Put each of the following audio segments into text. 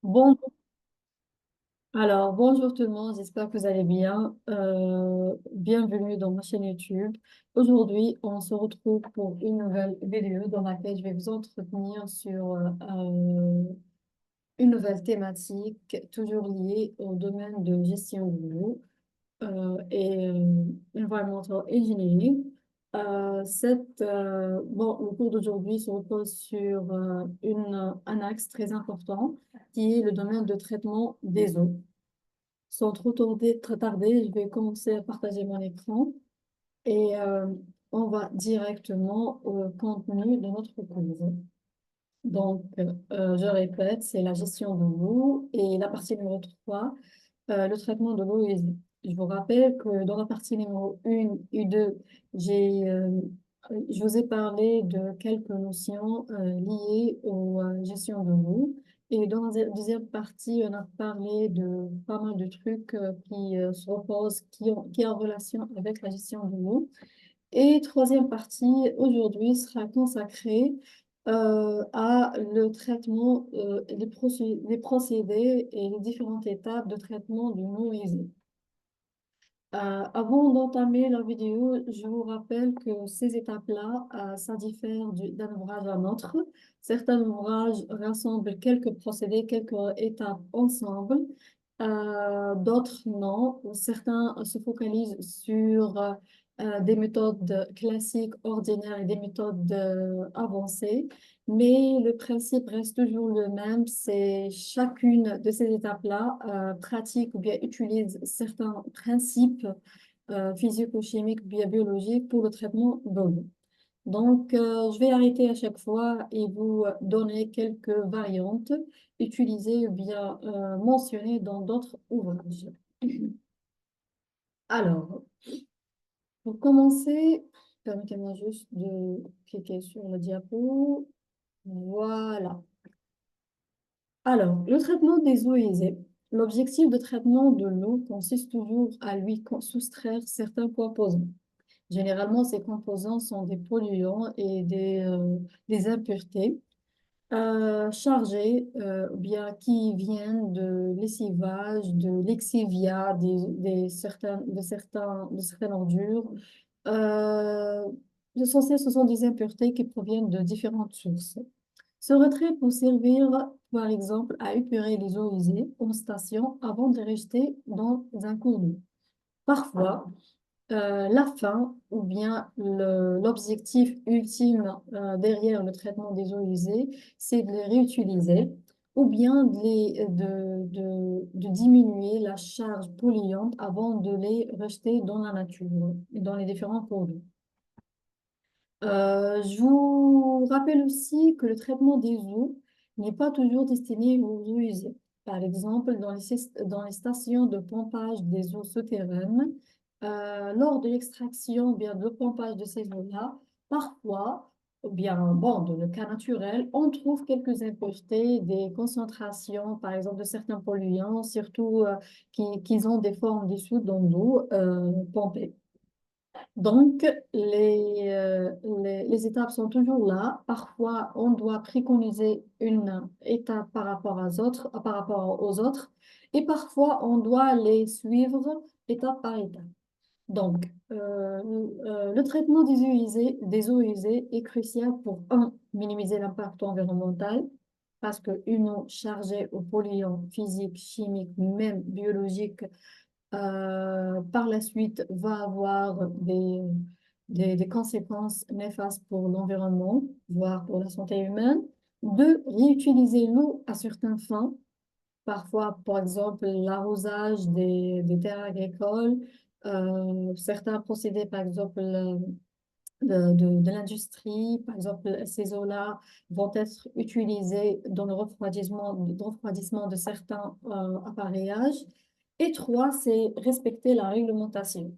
Bon, bonjour tout le monde, j'espère que vous allez bien. Bienvenue dans ma chaîne YouTube. Aujourd'hui, on se retrouve pour une nouvelle vidéo dans laquelle je vais vous entretenir sur une nouvelle thématique, toujours liée au domaine de gestion de l'eau et environmental engineering. Le cours d'aujourd'hui se repose sur un axe très important qui est le domaine de traitement des eaux. Sans trop tarder, je vais commencer à partager mon écran et on va directement au contenu de notre cours. Je répète, c'est la gestion de l'eau et la partie numéro 3, le traitement de l'eau usée. Je vous rappelle que dans la partie numéro 1 et 2, je vous ai parlé de quelques notions liées aux gestion de l'eau. Et dans la deuxième partie, on a parlé de pas mal de trucs qui se reposent, qui ont relation avec la gestion de l'eau. Et troisième partie, aujourd'hui, sera consacrée à le traitement, les procédés et les différentes étapes de traitement du eau usée. Avant d'entamer la vidéo, je vous rappelle que ces étapes-là, ça diffère d'un ouvrage à un autre. Certains ouvrages rassemblent quelques procédés, quelques étapes ensemble. D'autres non. Certains se focalisent sur des méthodes classiques, ordinaires et des méthodes avancées. Mais le principe reste toujours le même, c'est chacune de ces étapes-là pratique ou bien utilise certains principes physico-chimiques ou bien biologiques pour le traitement de l'eau. Je vais arrêter à chaque fois et vous donner quelques variantes utilisées ou bien mentionnées dans d'autres ouvrages. Alors, pour commencer, permettez-moi juste de cliquer sur le diapo. Voilà. Alors, le traitement des eaux usées. L'objectif de traitement de l'eau consiste toujours à lui soustraire certains composants. Généralement, ces composants sont des polluants et des impuretés chargées, bien qui viennent de lessivage, de l'exivia, de certaines ordures. Euh, ce sont des impuretés qui proviennent de différentes sources. Ce retrait peut servir, par exemple, à épurer les eaux usées en station avant de les jeter dans un cours d'eau. Parfois, la fin ou bien l'objectif ultime derrière le traitement des eaux usées, c'est de les réutiliser ou bien de diminuer la charge polluante avant de les rejeter dans la nature, dans les différents cours d'eau. Je vous rappelle aussi que le traitement des eaux n'est pas toujours destiné aux eaux usées. Par exemple, dans les stations de pompage des eaux souterraines, lors de l'extraction, bien de pompage de ces eaux-là, parfois, ou bien, bon, dans le cas naturel, on trouve quelques impuretés, des concentrations, par exemple, de certains polluants, surtout qui ont des formes dissoutes dans l'eau pompée. Donc, les étapes sont toujours là. Parfois, on doit préconiser une étape par rapport aux autres, et parfois, on doit les suivre étape par étape. Le traitement des eaux usées est crucial pour, un, minimiser l'impact environnemental, parce qu'une eau chargée aux polluants physiques, chimiques, même biologiques, par la suite va avoir des conséquences néfastes pour l'environnement, voire pour la santé humaine. Deux, réutiliser l'eau à certaines fins, parfois, par exemple, l'arrosage des terres agricoles, certains procédés, par exemple, de l'industrie, par exemple, ces eaux-là vont être utilisées dans le refroidissement de certains appareillages. Et trois, c'est respecter la réglementation.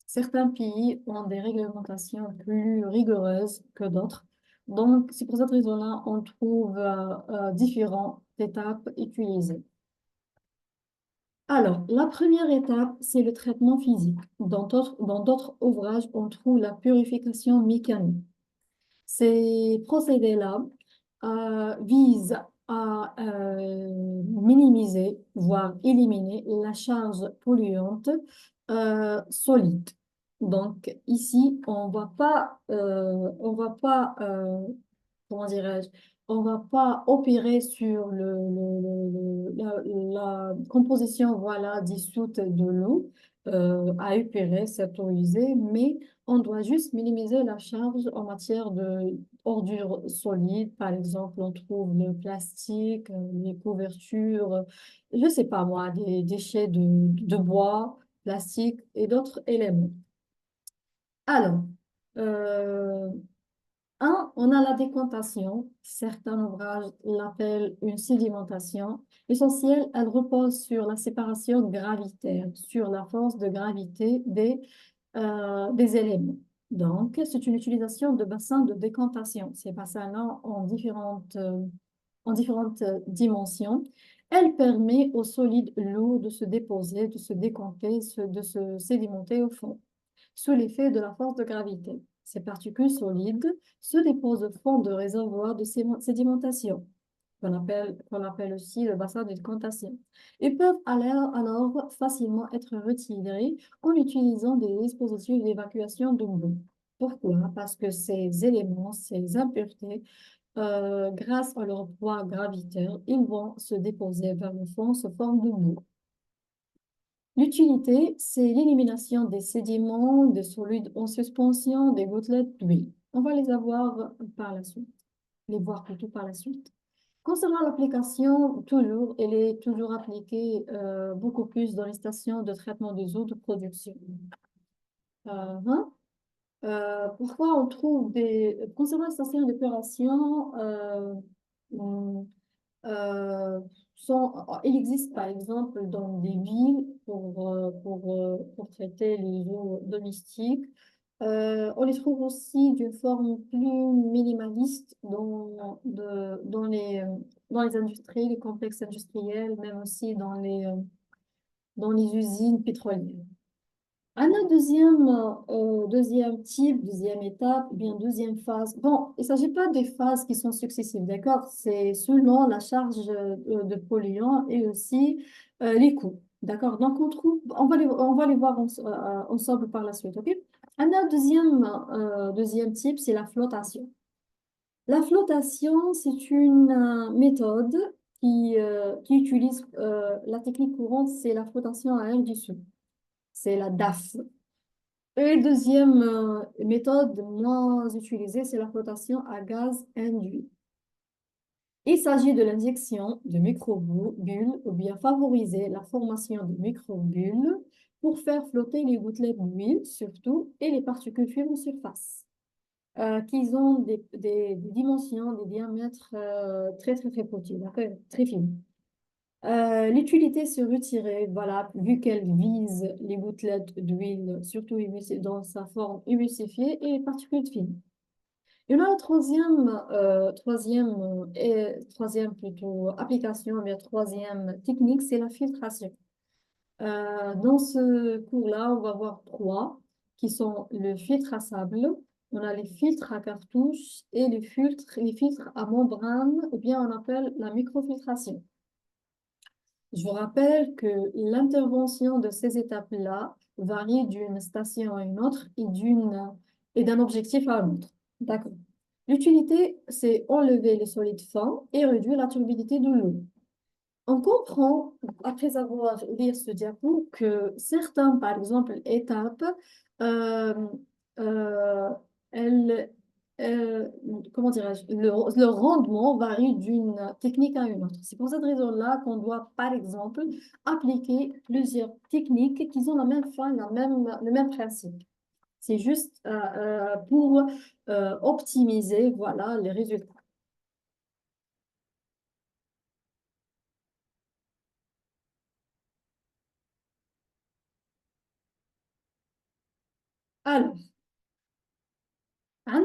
Certains pays ont des réglementations plus rigoureuses que d'autres. Donc, c'est pour cette raison-là on trouve différentes étapes utilisées. Alors, la première étape, c'est le traitement physique. Dans d'autres ouvrages, on trouve la purification mécanique. Ces procédés-là visent à minimiser, voire éliminer la charge polluante solide. Donc ici, on va pas comment dirais-je, on va pas opérer sur la composition voilà, dissoute de l'eau à épurer cette eau usée, mais on doit juste minimiser la charge en matière de ordures solides. Par exemple, on trouve le plastique, les couvertures, je sais pas moi, des déchets de bois, plastique et d'autres éléments. Alors, euh, on a la décantation. Certains ouvrages l'appellent une sédimentation. L'essentiel, elle repose sur la séparation gravitaire, sur la force de gravité des éléments. Donc, c'est une utilisation de bassins de décantation. Ces bassins-là en différentes dimensions. Elle permet aux solides lourds de se déposer, de se décanter, de se sédimenter au fond sous l'effet de la force de gravité. Ces particules solides se déposent au fond de réservoirs de sédimentation, qu'on appelle aussi le bassin de décantation, et peuvent alors facilement être retirés en utilisant des dispositifs d'évacuation de boue. Pourquoi? Parce que ces éléments, ces impuretés, grâce à leur poids gravitaire, ils vont se déposer vers le fond sous forme de boue. L'utilité, c'est l'élimination des sédiments, des solides en suspension, des gouttelettes d'huile. On va les avoir par la suite, les voir plutôt par la suite. Concernant l'application, toujours, elle est toujours appliquée beaucoup plus dans les stations de traitement des eaux de production. Hein. Pourquoi on trouve concernant les stations d'épuration, euh, il existe par exemple dans des villes pour traiter les eaux domestiques. On les trouve aussi d'une forme plus minimaliste dans les industries, les complexes industriels, même aussi dans les usines pétrolières. Un autre deuxième type, deuxième étape, ou bien deuxième phase. Bon, il ne s'agit pas des phases qui sont successives, d'accord? C'est selon la charge de polluants et aussi les coûts, d'accord? Donc, on va les voir ensemble par la suite, ok? Un autre deuxième type, c'est la flottation. La flottation, c'est une méthode qui utilise la technique courante, c'est la flottation à air dissous. C'est la DAF. Et deuxième méthode moins utilisée, c'est la flottation à gaz induit. Il s'agit de l'injection de microbules ou bien favoriser la formation de microbules pour faire flotter les gouttelettes d'huile surtout et les particules fines en surface, qui ont des dimensions, des diamètres très très très petits, d'accord, très fines. L'utilité se retirer, voilà, vu qu'elle vise les gouttelettes d'huile, surtout dans sa forme émulsifiée et les particules fines. Et là, troisième plutôt application, mais troisième technique, c'est la filtration. Dans ce cours-là, on va voir trois qui sont le filtre à sable, on a les filtres à cartouche et les filtres à membrane, ou bien on appelle la microfiltration. Je vous rappelle que l'intervention de ces étapes-là varie d'une station à une autre et d'un objectif à un autre. D'accord. L'utilité, c'est enlever les solides fins et réduire la turbidité de l'eau. On comprend, après avoir lu ce diapo, que certaines, par exemple, étapes, euh, euh, elles, euh, comment dirais-je, le rendement varie d'une technique à une autre. C'est pour cette raison-là qu'on doit, par exemple, appliquer plusieurs techniques qui ont la même fin, le même principe. C'est juste pour optimiser, voilà, les résultats. Alors, on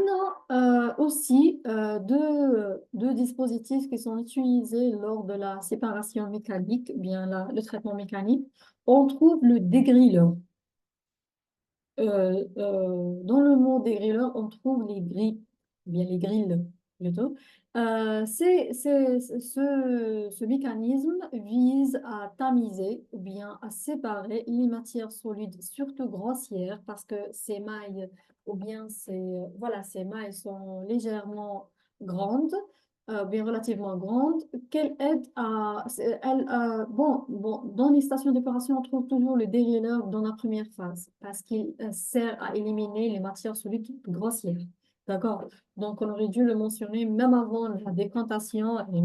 a aussi deux dispositifs qui sont utilisés lors de la séparation mécanique, bien le traitement mécanique. On trouve le dégrilleur. Dans le mot dégrilleur, on trouve les grilles, bien les grilles. plutôt. Ce mécanisme vise à tamiser ou bien à séparer les matières solides, surtout grossières, parce que ces mailles ou bien voilà, ces mailles sont légèrement grandes, bien relativement grandes, qu'elles aident dans les stations d'épuration, on trouve toujours le dériveur dans la première phase, parce qu'il sert à éliminer les matières solides grossières. D'accord? Donc, on aurait dû le mentionner même avant la décantation et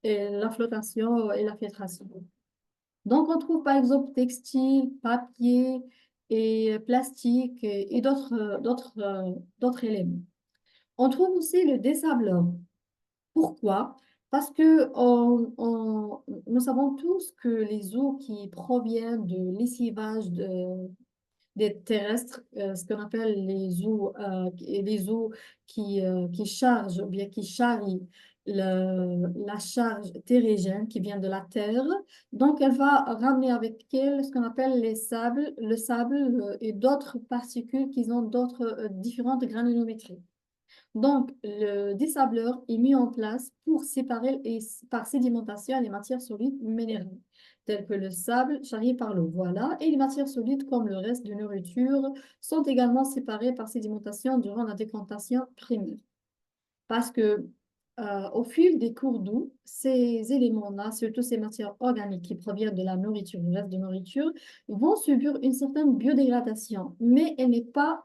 et la flottation et la filtration. Donc, on trouve par exemple textile, papier et plastique et d'autres éléments. On trouve aussi le désableur. Pourquoi? Parce que nous savons tous que les eaux qui proviennent de lessivage des terrestres, ce qu'on appelle les eaux qui chargent, ou bien qui charrient la charge terrigène qui vient de la terre. Donc, elle va ramener avec elle ce qu'on appelle le sable et d'autres particules qui ont d'autres différentes granulométries. Donc, le désableur est mis en place pour séparer par sédimentation les matières solides minérales, telles que le sable charrié par l'eau. Voilà. Et les matières solides, comme le reste de nourriture, sont également séparées par sédimentation durant la décantation primaire. Parce que, au fil des cours d'eau, ces éléments-là, surtout ces matières organiques qui proviennent de la nourriture, du reste de nourriture, vont subir une certaine biodégradation, mais elle n'est pas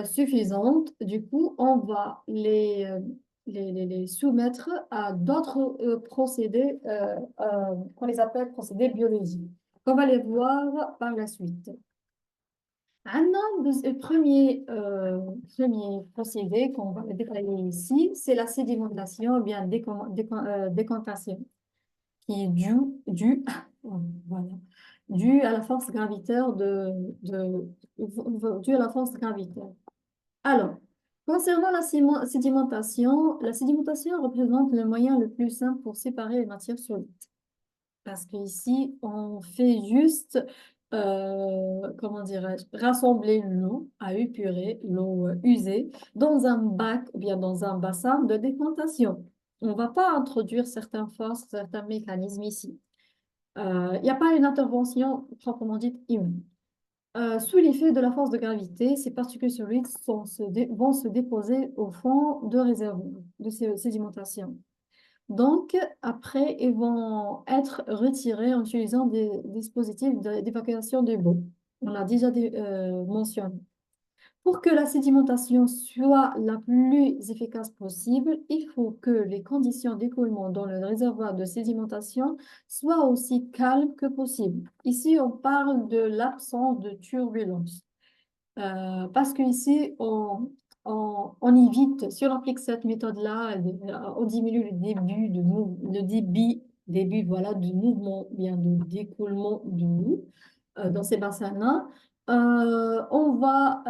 suffisante. Du coup, on va les soumettre à d'autres procédés qu'on les appelle procédés biologiques, qu'on va les voir par la suite. Maintenant, le premier procédé qu'on va détailler ici, c'est la sédimentation ou bien décantation, qui est voilà, due à la force gravitaire due à la force gravitaire. Alors, concernant la sédimentation représente le moyen le plus simple pour séparer les matières solides. Parce qu'ici, on fait juste, comment dirais-je, rassembler l'eau à épurer, l'eau usée, dans un bac ou bien dans un bassin de décantation. On ne va pas introduire certaines forces, certains mécanismes ici. Il n'y a pas une intervention proprement dite humaine. Sous l'effet de la force de gravité, ces particules solides vont se déposer au fond de réservoirs de sédimentation. Donc, après, ils vont être retirés en utilisant des dispositifs d'évacuation de l'eau. On l'a déjà mentionné. Pour que la sédimentation soit la plus efficace possible, il faut que les conditions d'écoulement dans le réservoir de sédimentation soient aussi calmes que possible. Ici, on parle de l'absence de turbulence. Parce qu'ici, on évite, si on applique cette méthode-là, on diminue début, voilà, du mouvement, bien de d'écoulement de l'eau dans ces bassins-là. On va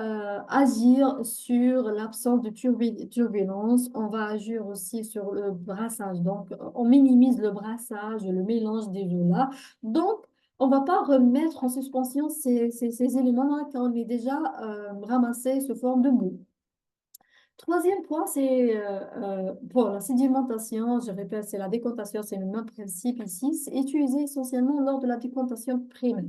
agir sur l'absence de turbulence, on va agir aussi sur le brassage. Donc, on minimise le brassage, le mélange des eaux-là. Donc, on ne va pas remettre en suspension ces éléments-là car on est déjà ramassé sous forme de boue. Troisième point, c'est pour la sédimentation, je répète, c'est la décantation, c'est le même principe ici, c'est utilisé essentiellement lors de la décantation primaire.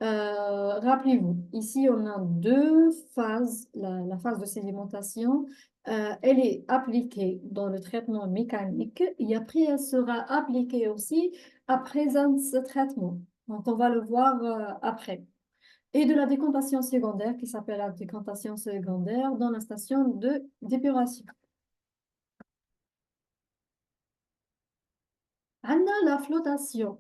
Rappelez-vous, ici on a deux phases, la phase de sédimentation, elle est appliquée dans le traitement mécanique et après elle sera appliquée aussi après ce traitement. Donc on va le voir après. Et de la décantation secondaire qui s'appelle la décantation secondaire dans la station de d'épuration. Anna, la flottation.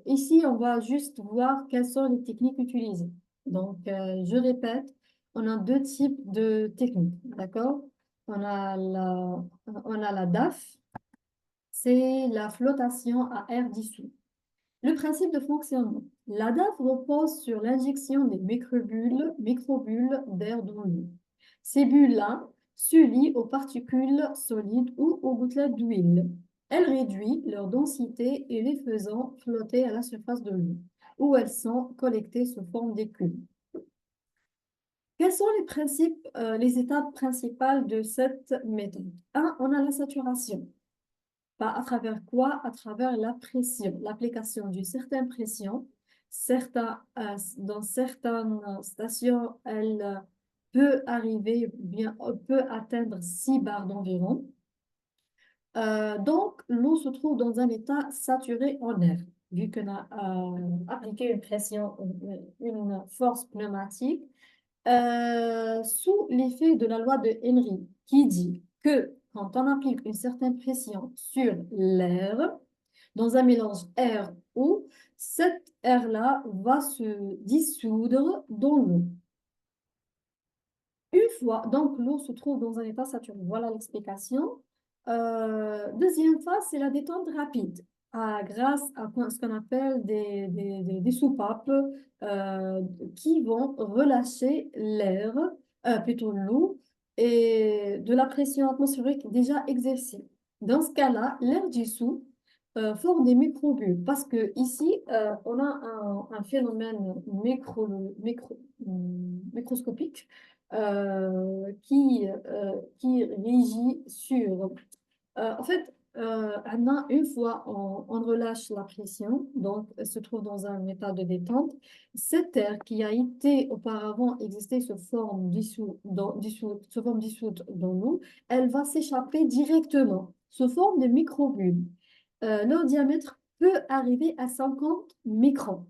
Ici, on va juste voir quelles sont les techniques utilisées. Donc, je répète, on a deux types de techniques, d'accord? On a la DAF, c'est la flottation à air dissous. Le principe de fonctionnement. La DAF repose sur l'injection des microbules d'air dans l'eau. Ces bulles-là se lient aux particules solides ou aux gouttelettes d'huile. Elle réduit leur densité et les faisant flotter à la surface de l'eau, où elles sont collectées sous forme d'écume. Quels sont les principes, les étapes principales de cette méthode? Un, on a la saturation. À travers quoi? À travers la pression, l'application d'une certaine pression. Dans certaines stations, elle peut arriver, bien, peut atteindre 6 bars d'environ. Donc, l'eau se trouve dans un état saturé en air, vu qu'on a appliqué une pression, une force pneumatique, sous l'effet de la loi de Henry, qui dit que quand on applique une certaine pression sur l'air, dans un mélange air-eau, cet air-là va se dissoudre dans l'eau. Une fois, donc l'eau se trouve dans un état saturé. Voilà l'explication. Deuxième phase, c'est la détente rapide. Grâce à ce qu'on appelle des soupapes qui vont relâcher l'air, plutôt l'eau, et de la pression atmosphérique déjà exercée. Dans ce cas-là, l'air dissous forme des microbules parce que ici, on a un phénomène microscopique qui régit sur... en fait, une fois on relâche la pression, donc elle se trouve dans un état de détente, cette air qui a été auparavant existé sous forme dissoute dans l'eau, elle va s'échapper directement sous forme de microbules. Leur diamètre peut arriver à 50 microns.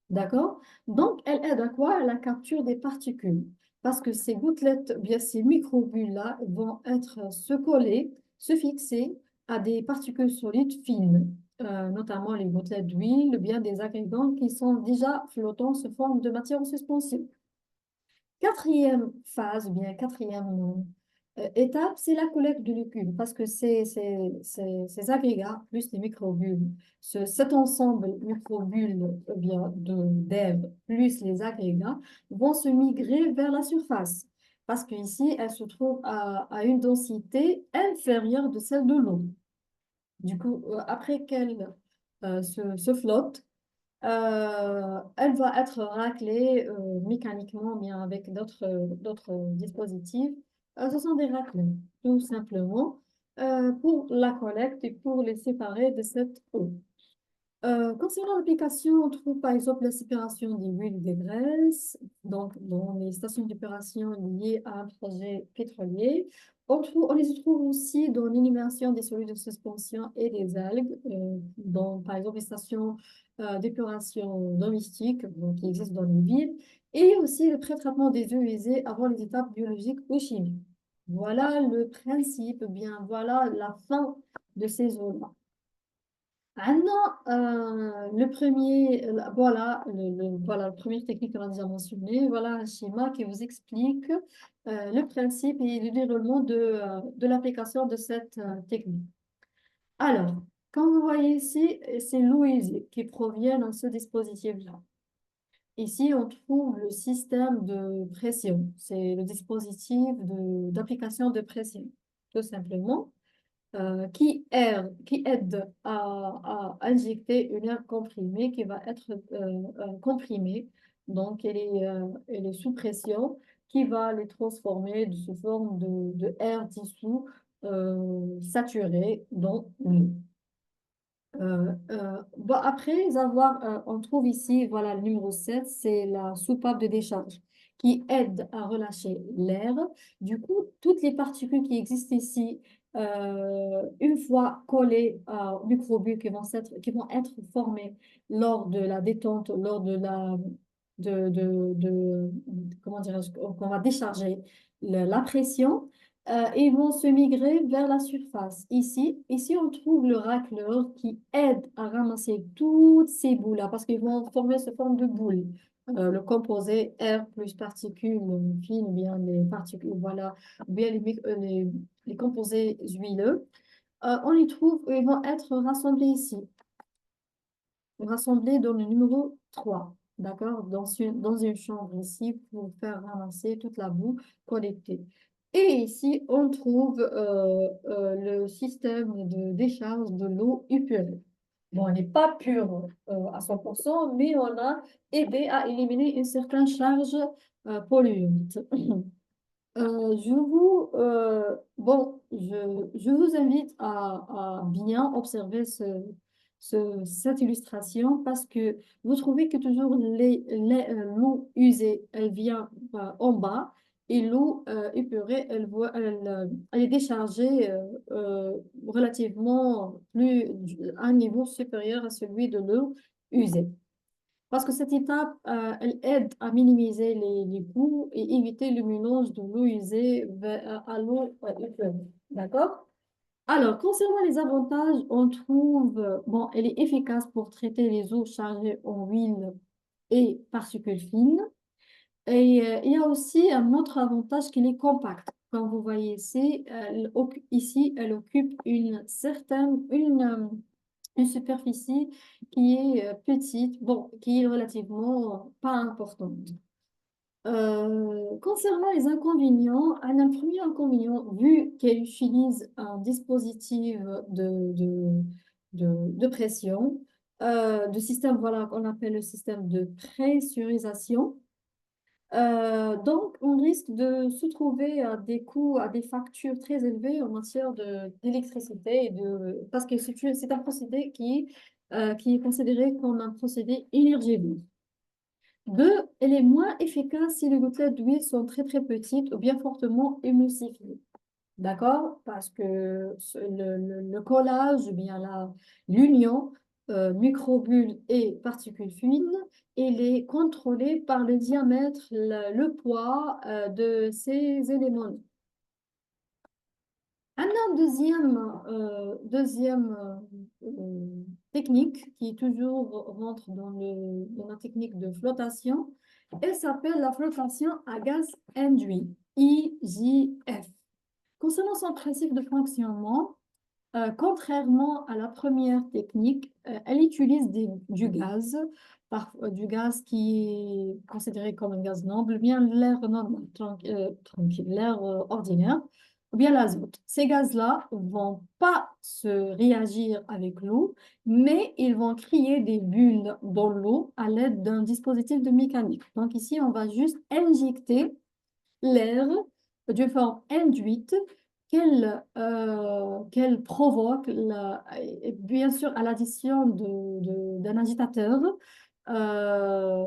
D'accord? Donc, elle aide à quoi? À la capture des particules. Parce que ces gouttelettes, bien ces microbules-là vont être se coller, se fixer à des particules solides fines, notamment les gouttelettes d'huile, bien des agrégants qui sont déjà flottants sous forme de matière en suspension. Quatrième phase, bien quatrième étape, c'est la collecte de liquide parce que ces agrégats plus les microbules, cet ensemble microbules bien d'air plus les agrégats vont se migrer vers la surface parce qu'ici, elles se trouvent à une densité inférieure de celle de l'eau. Du coup, après qu'elles se flottent, elle va être raclée mécaniquement, bien avec d'autres dispositifs. Ce sont des raclés, tout simplement, pour la collecte et pour les séparer de cette eau. Concernant l'application, on trouve par exemple la séparation des huiles et des graisses, donc dans les stations d'épuration liées à un projet pétrolier. On les trouve aussi dans l'immersion des solides de suspension et des algues, dans par exemple les stations d'épuration domestiques donc, qui existent dans les villes, et aussi le pré-traitement des eaux usées avant les étapes biologiques ou chimiques. Voilà le principe, bien voilà la fin de ces eaux-là. Ah non, le premier, voilà, voilà, la première technique qu'on a déjà mentionnée, voilà un schéma qui vous explique le principe et le déroulement de l'application de cette technique. Alors, comme vous voyez ici, c'est l'eau usée qui provient de ce dispositif-là. Ici, on trouve le système de pression, c'est le dispositif d'application de pression, tout simplement qui aide à injecter une air comprimée qui va être comprimée. Donc, elle est sous pression qui va les transformer sous forme de air dissous saturé dans l'eau. Bon, après avoir, on trouve ici, voilà, le numéro 7, c'est la soupape de décharge qui aide à relâcher l'air. Du coup, toutes les particules qui existent ici, une fois collées au microbule qui vont être formées lors de la détente, lors de la, comment dirais-je, qu'on va décharger la pression, ils vont se migrer vers la surface. Ici, on trouve le racleur qui aide à ramasser toutes ces boules-là parce qu'ils vont former ce forme de boule. Le composé air plus particules fines, ou bien les particules, voilà, ou bien les composés huileux. On les trouve, ils vont être rassemblés ici, rassemblés dans le numéro 3, d'accord, dans une chambre ici pour faire ramasser toute la boue collectée. Et ici, on trouve le système de décharge de l'eau épurée. Bon, elle n'est pas pure à 100%, mais on a aidé à éliminer une certaine charge polluante. Je vous invite à bien observer cette illustration parce que vous trouvez que toujours l'eau usée, elle vient en bas et l'eau épurée, elle est déchargée relativement à un niveau supérieur à celui de l'eau usée. Parce que cette étape, elle aide à minimiser les coûts et éviter le mélange de l'eau usée à l'eau épurée. D'accord? Alors, concernant les avantages, on trouve, bon, elle est efficace pour traiter les eaux chargées en huile et particules fines. Et il y a aussi un autre avantage qui est compacte. Comme vous voyez ici, ici, elle occupe une superficie qui est petite, bon, qui est relativement pas importante. Concernant les inconvénients, un premier inconvénient, vu qu'elle utilise un dispositif de pression, de système, voilà, qu'on appelle le système de pressurisation, donc, on risque de se trouver à des coûts, à des factures très élevées en matière d'électricité, parce que c'est un procédé qui est considéré comme un procédé énergivore. Deux, elle est moins efficace si les gouttelettes d'huile sont très très petites ou bien fortement émulsifiées. D'accord? Parce que le collage, ou bien l'union microbulle et particules fines, il est contrôlé par le diamètre, le poids de ces éléments. Un deuxième technique qui toujours rentre dans la technique de flottation, elle s'appelle la flottation à gaz induit, IGF. Concernant son principe de fonctionnement, contrairement à la première technique, elle utilise du gaz, du gaz qui est considéré comme un gaz noble, bien l'air normal, tranquille, l'air ordinaire, ou bien l'azote. Ces gaz-là vont pas se réagir avec l'eau, mais ils vont créer des bulles dans l'eau à l'aide d'un dispositif de mécanique. Donc ici, on va juste injecter l'air d'une forme induite qu'elle provoque, et bien sûr, à l'addition d'un agitateur. Euh,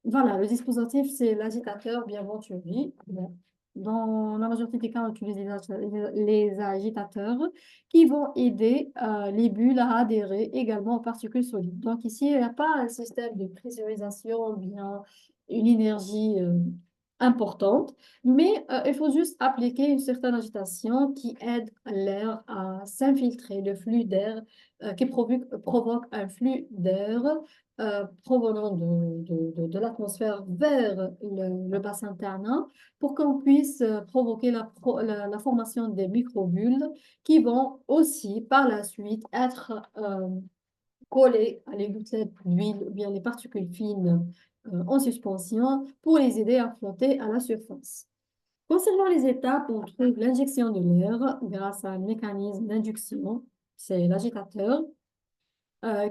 voilà, le dispositif, c'est l'agitateur bien venturi. Bon. Dans la majorité des cas, on utilise les agitateurs qui vont aider les bulles à adhérer également aux particules solides. Donc ici, il n'y a pas un système de pressurisation, bien une énergie importante. Mais il faut juste appliquer une certaine agitation qui aide l'air à s'infiltrer, le flux d'air qui provoque un flux d'air provenant de l'atmosphère vers le bassin thermal pour qu'on puisse provoquer la formation des microbules qui vont aussi par la suite être collées à les gouttelettes d'huile ou bien les particules fines en suspension pour les aider à flotter à la surface. Concernant les étapes, on trouve l'injection de l'air grâce à un mécanisme d'induction, c'est l'agitateur,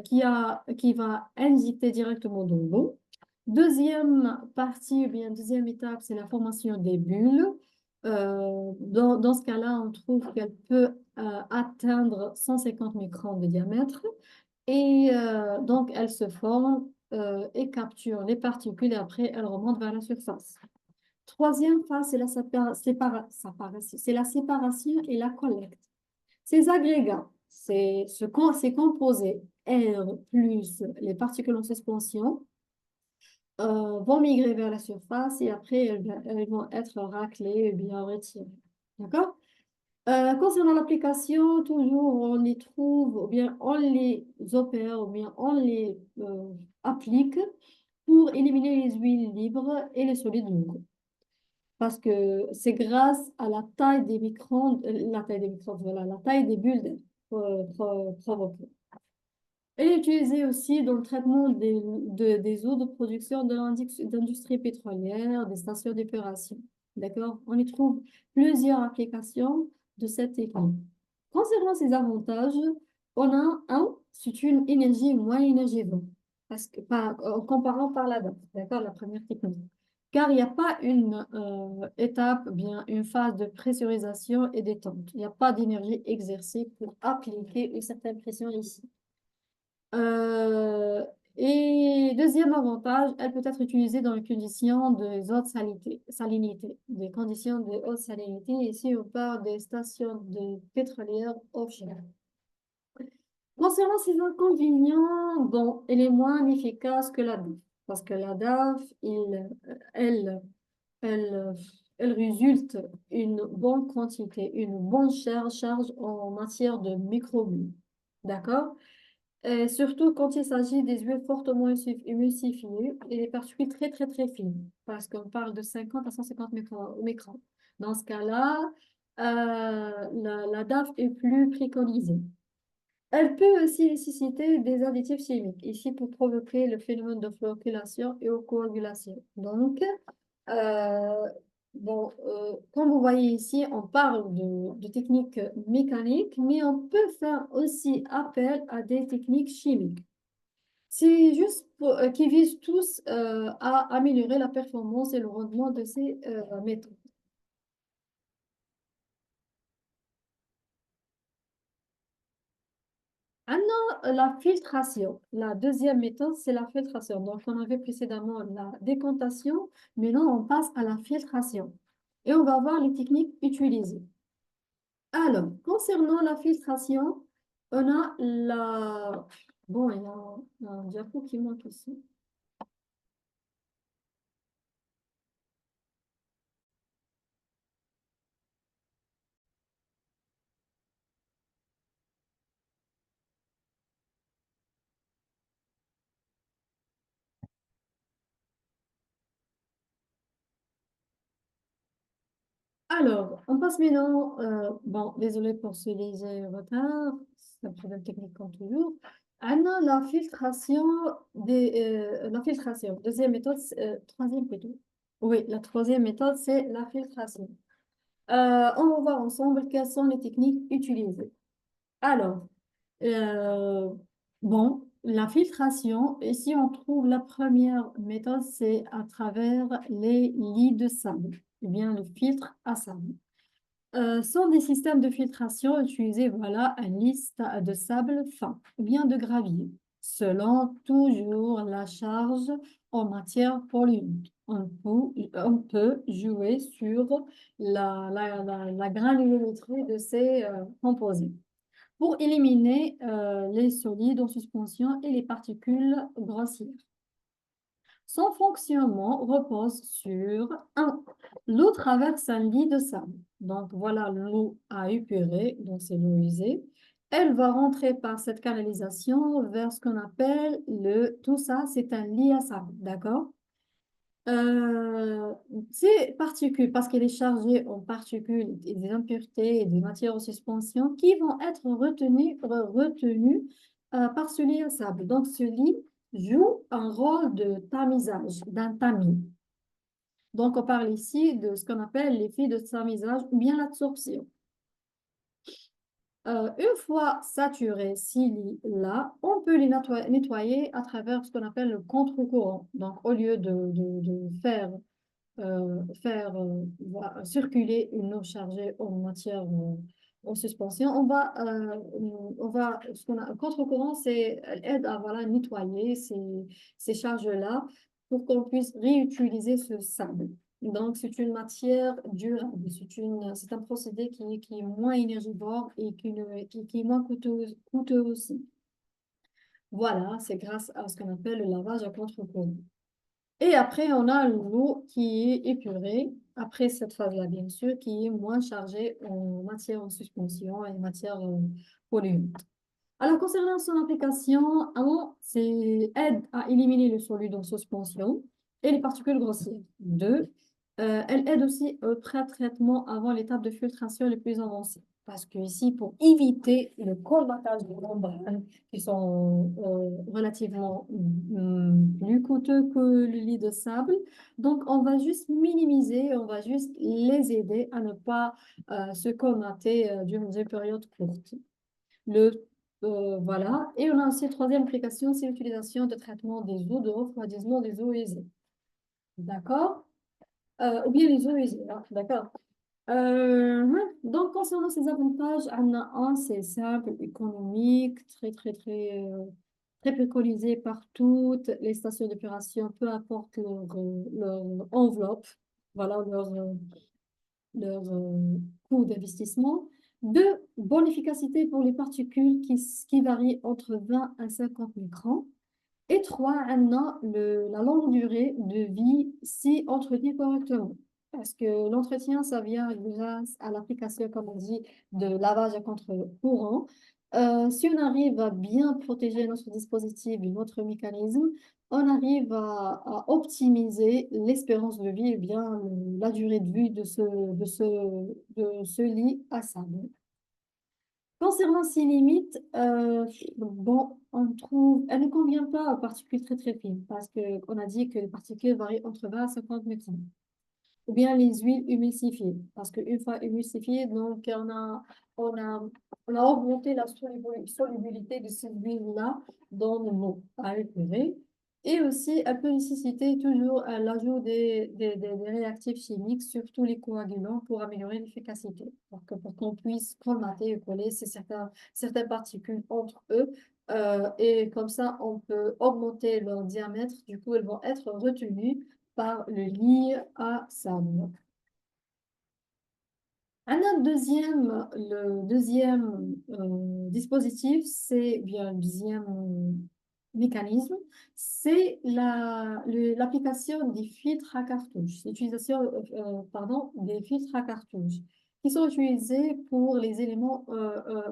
qui va injecter directement dans l'eau. Deuxième partie, ou bien deuxième étape, c'est la formation des bulles. Dans ce cas-là, on trouve qu'elle peut atteindre 150 microns de diamètre. Et donc, elle se forme et capture les particules et après, elle remonte vers la surface. Troisième phase, c'est c'est la séparation et la collecte. Ces agrégats, ces composés air plus les particules en suspension vont migrer vers la surface et après, elles vont être raclées et bien retirées. D'accord? Concernant l'application, toujours on les trouve, ou bien on les opère, ou bien on les applique pour éliminer les huiles libres et les solides lourds. Parce que c'est grâce à la taille des bulles provoquées. Elle est utilisée aussi dans le traitement des eaux de production de l'industrie pétrolière, des stations d'épuration. D'accord? On y trouve plusieurs applications de cette technique. Concernant ses avantages, On a un, c'est une énergie moins énergivore, parce que, en comparant par la date, d'accord, la première technique. Car il n'y a pas une étape, bien une phase de pressurisation et détente. Il n'y a pas d'énergie exercée pour appliquer une certaine pression ici. Euh, et deuxième avantage, elle peut être utilisée dans les conditions de haute salinité, des conditions de haute salinité. Ici, on parle des stations de pétrolières offshore. Concernant ses inconvénients, bon, elle est moins efficace que la DAF, parce que la DAF, elle, elle, elle résulte une bonne quantité, une bonne charge en matière de microbilles. D'accord? Et surtout quand il s'agit des huiles fortement émulsifiées et des particules très, très, très fines, parce qu'on parle de 50 à 150 microns. Dans ce cas-là, la DAF est plus préconisée. Elle peut aussi nécessiter des additifs chimiques, ici pour provoquer le phénomène de floculation et de coagulation. Donc, euh, bon, comme vous voyez ici, on parle de techniques mécaniques, mais on peut faire aussi appel à des techniques chimiques. C'est juste qui visent tous à améliorer la performance et le rendement de ces méthodes. Ah non, la filtration. La deuxième méthode, c'est la filtration. Donc, on avait précédemment la décantation. Maintenant, on passe à la filtration. Et on va voir les techniques utilisées. Alors, concernant la filtration, on a la... Bon, il y a un diapo qui manque ici. Alors, on passe maintenant... bon, désolé pour ce léger retard. C'est un problème technique comme toujours. Anna, la filtration la filtration. Deuxième méthode, troisième plutôt. Oui, la troisième méthode, c'est la filtration. On va voir ensemble quelles sont les techniques utilisées. Alors, euh, bon, la filtration, ici on trouve la première méthode, c'est à travers les lits de sable, ou bien le filtre à sable. Sont des systèmes de filtration utilisés, voilà, un liste de sable fin ou bien de gravier, selon toujours la charge en matière polluante. On peut jouer sur la granulométrie de ces composés pour éliminer les solides en suspension et les particules grossières. Son fonctionnement repose sur un. L'eau traverse un lit de sable. Donc voilà l'eau à épurer, donc c'est l'eau usée. Elle va rentrer par cette canalisation vers ce qu'on appelle tout ça, c'est un lit à sable, d'accord? Euh, Ces particules, parce qu'elle est chargée en particules et des impuretés et des matières en suspension qui vont être retenues par ce lit à sable. Donc, ce lit joue un rôle de tamisage, d'un tamis. Donc, on parle ici de ce qu'on appelle l'effet de tamisage ou bien l'absorption. Une fois saturés ces lits-là, on peut les nettoyer à travers ce qu'on appelle le contre-courant. Donc, au lieu de faire circuler une eau chargée en matière en suspension. Ce qu'on a, contre-courant, elle aide à voilà, nettoyer ces charges-là pour qu'on puisse réutiliser ce sable. Donc, c'est une matière durable, c'est un procédé qui est moins énergivore et qui est moins coûteux aussi. Voilà, c'est grâce à ce qu'on appelle le lavage à contre-courant. Et après, on a l'eau qui est épurée, après cette phase-là, bien sûr, qui est moins chargée en matière en suspension et matière polluante. Alors, concernant son application, un, c'est aide à éliminer le solide en suspension et les particules grossières. Deux, elle aide aussi au pré-traitement avant l'étape de filtration les plus avancées. Parce que ici, pour éviter le colmatage des membranes qui sont relativement plus coûteux que le lit de sable, donc on va juste minimiser, on va juste les aider à ne pas se colmater durant une période courte. Le Voilà. Et on a aussi, troisième application, c'est l'utilisation de traitement des eaux de refroidissement des eaux usées. D'accord? Ou bien les eaux usées, hein, d'accord? Donc, concernant ces avantages, on a un, c'est simple, économique, très préconisé par toutes les stations d'épuration, peu importe leur enveloppe, voilà, leur coût d'investissement. Deux, bonne efficacité pour les particules qui varient entre 20 à 50 microns. Et trois, on a la longue durée de vie si entretenu correctement. Parce que l'entretien, ça vient grâce à l'application, comme on dit, de lavage à contre-courant. Si on arrive à bien protéger notre dispositif et notre mécanisme, on arrive à optimiser l'espérance de vie et bien la durée de vie de ce lit à sable. Concernant ces limites, bon, on trouve, elle ne convient pas aux particules très fines parce qu'on a dit que les particules varient entre 20 à 50 microns. Ou bien les huiles humidifiées, parce qu'une fois humidifiées, donc on a, on a augmenté la solubilité de ces huiles-là dans l'eau à épurer. Et aussi, elle peut nécessiter toujours l'ajout des réactifs chimiques, surtout les coagulants, pour améliorer l'efficacité. Pour qu'on puisse colmater et coller certaines particules entre eux. Et comme ça, on peut augmenter leur diamètre. Du coup, elles vont être retenues par le lit à sable. Le deuxième dispositif, c'est bien le deuxième mécanisme, c'est l'application des filtres à cartouches, l'utilisation, pardon, des filtres à cartouches, qui sont utilisés pour les éléments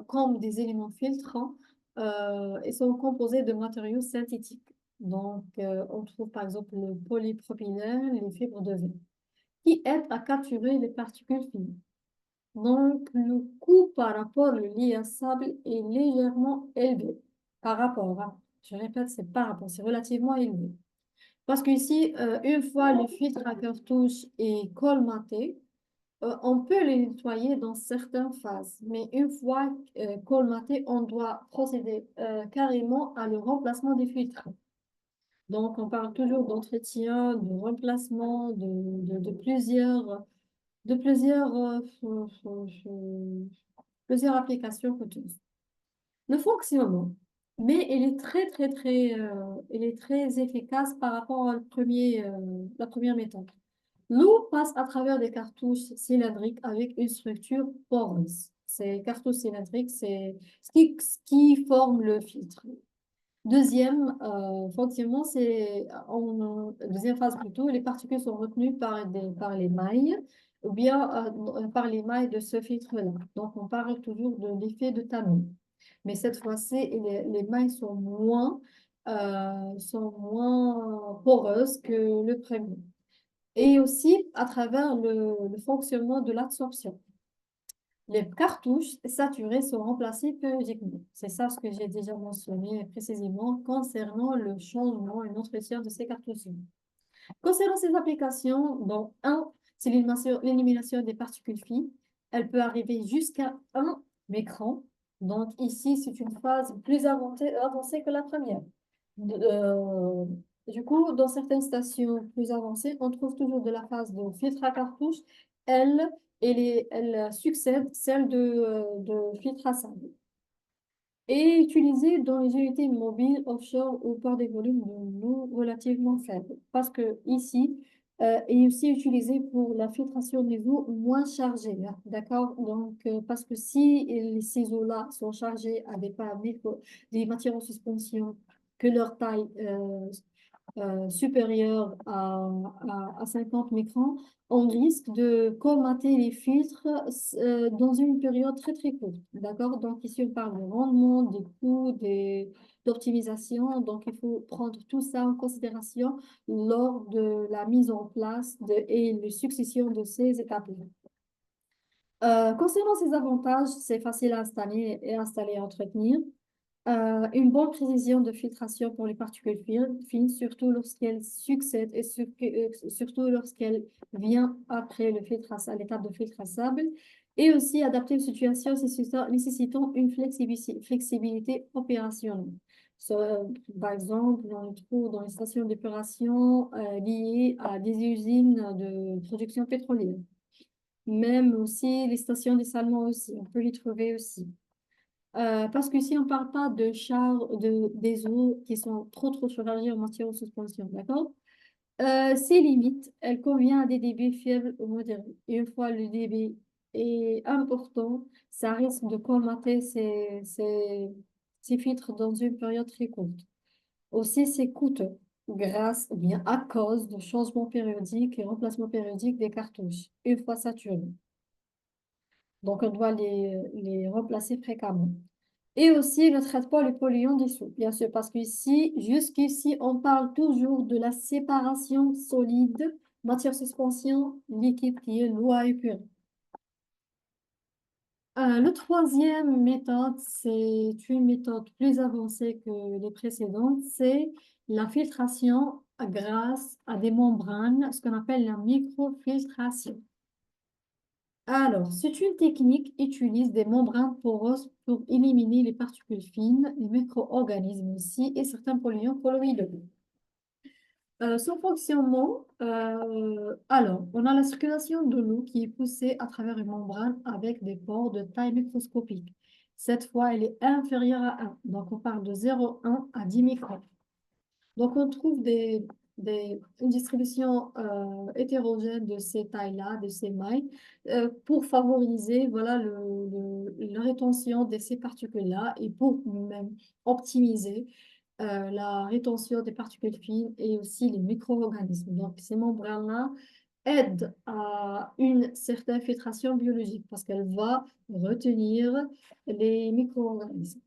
comme des éléments filtrants et sont composés de matériaux synthétiques. Donc, on trouve par exemple le polypropylène, les fibres de verre, qui aident à capturer les particules fines. Donc, le coût par rapport au lit à sable est légèrement élevé. Par rapport, hein. Je répète, c'est par rapport, c'est relativement élevé. Parce qu'ici, une fois le filtre à cartouche est colmaté, on peut le nettoyer dans certaines phases. Mais une fois colmaté, on doit procéder carrément à le remplacement des filtres. Donc, on parle toujours d'entretien, de remplacement, de plusieurs applications coûteuses. Le fonctionnement, mais il est très efficace par rapport la première méthode. L'eau passe à travers des cartouches cylindriques avec une structure poreuse. Ces cartouches cylindriques, c'est ce qui forme le filtre. Deuxième fonctionnement, deuxième phase plutôt, les particules sont retenues par les mailles ou bien par les mailles de ce filtre-là. Donc, on parle toujours de l'effet de tamis. Mais cette fois-ci, les mailles sont moins poreuses que le premier. Et aussi à travers le fonctionnement de l'absorption. Les cartouches saturées sont remplacées périodiquement. C'est ça ce que j'ai déjà mentionné précisément concernant le changement et l'entretien de ces cartouches. Concernant ces applications, donc, c'est l'élimination des particules fines. Elle peut arriver jusqu'à 1 micron. Donc, ici, c'est une phase plus avancée que la première. Euh, du coup, dans certaines stations plus avancées, on trouve toujours de la phase de filtre à cartouche. Elle, elle succède celle de filtre à sable et utilisée dans les unités mobiles offshore ou par des volumes de l'eau relativement faibles. Parce que ici, est aussi utilisé pour la filtration des eaux moins chargées. Hein, d'accord? Donc, parce que si ces eaux-là sont chargées avec des matières en suspension que leur taille supérieure à 50 microns, on risque de colmater les filtres dans une période très courte. D'accord? Donc, ici, on parle de rendement, des coûts, d'optimisation. Donc, il faut prendre tout ça en considération lors de la mise en place et la succession de ces étapes-là. Concernant ces avantages, c'est facile à installer et entretenir. Une bonne précision de filtration pour les particules fines, surtout lorsqu'elles succèdent et surtout lorsqu'elle vient après l'étape de filtre à sable. Et aussi adapter aux situations nécessitant une flexibilité opérationnelle. Par exemple, on le trouve dans les stations d'épuration liées à des usines de production pétrolière. Même aussi les stations de dessalement aussi, on peut les trouver aussi. Parce qu'ici, on ne parle pas des eaux qui sont trop surchargées en matière de suspension, d'accord? Ces limites, elles conviennent à des débits faibles ou modérés. Et une fois le débit est important, ça risque de colmater ces filtres dans une période très courte. Aussi, c'est coûteux grâce ou bien à cause de changements périodiques et remplacements périodiques des cartouches, une fois saturées. Donc, on doit les remplacer fréquemment. Et aussi, ne traite pas les polluants dissous, bien sûr, parce qu'ici, jusqu'ici, on parle toujours de la séparation solide, matière suspension, liquide, qui est l'eau à épurer. Le troisième méthode, c'est une méthode plus avancée que les précédentes, c'est la filtration grâce à des membranes, ce qu'on appelle la microfiltration. Alors, c'est une technique qui utilise des membranes poreuses pour éliminer les particules fines, les micro-organismes ici et certains polluants colloïdaux. Son fonctionnement, alors, on a la circulation de l'eau qui est poussée à travers une membrane avec des pores de taille microscopique. Cette fois, elle est inférieure à 1. Donc, on parle de 0,1 à 10 microns. Donc, on trouve une distribution hétérogène de ces tailles-là, de ces mailles, pour favoriser voilà, la rétention de ces particules-là et pour même optimiser la rétention des particules fines et aussi les micro-organismes. Donc, ces membranes-là aident à une certaine filtration biologique parce qu'elle va retenir les micro-organismes.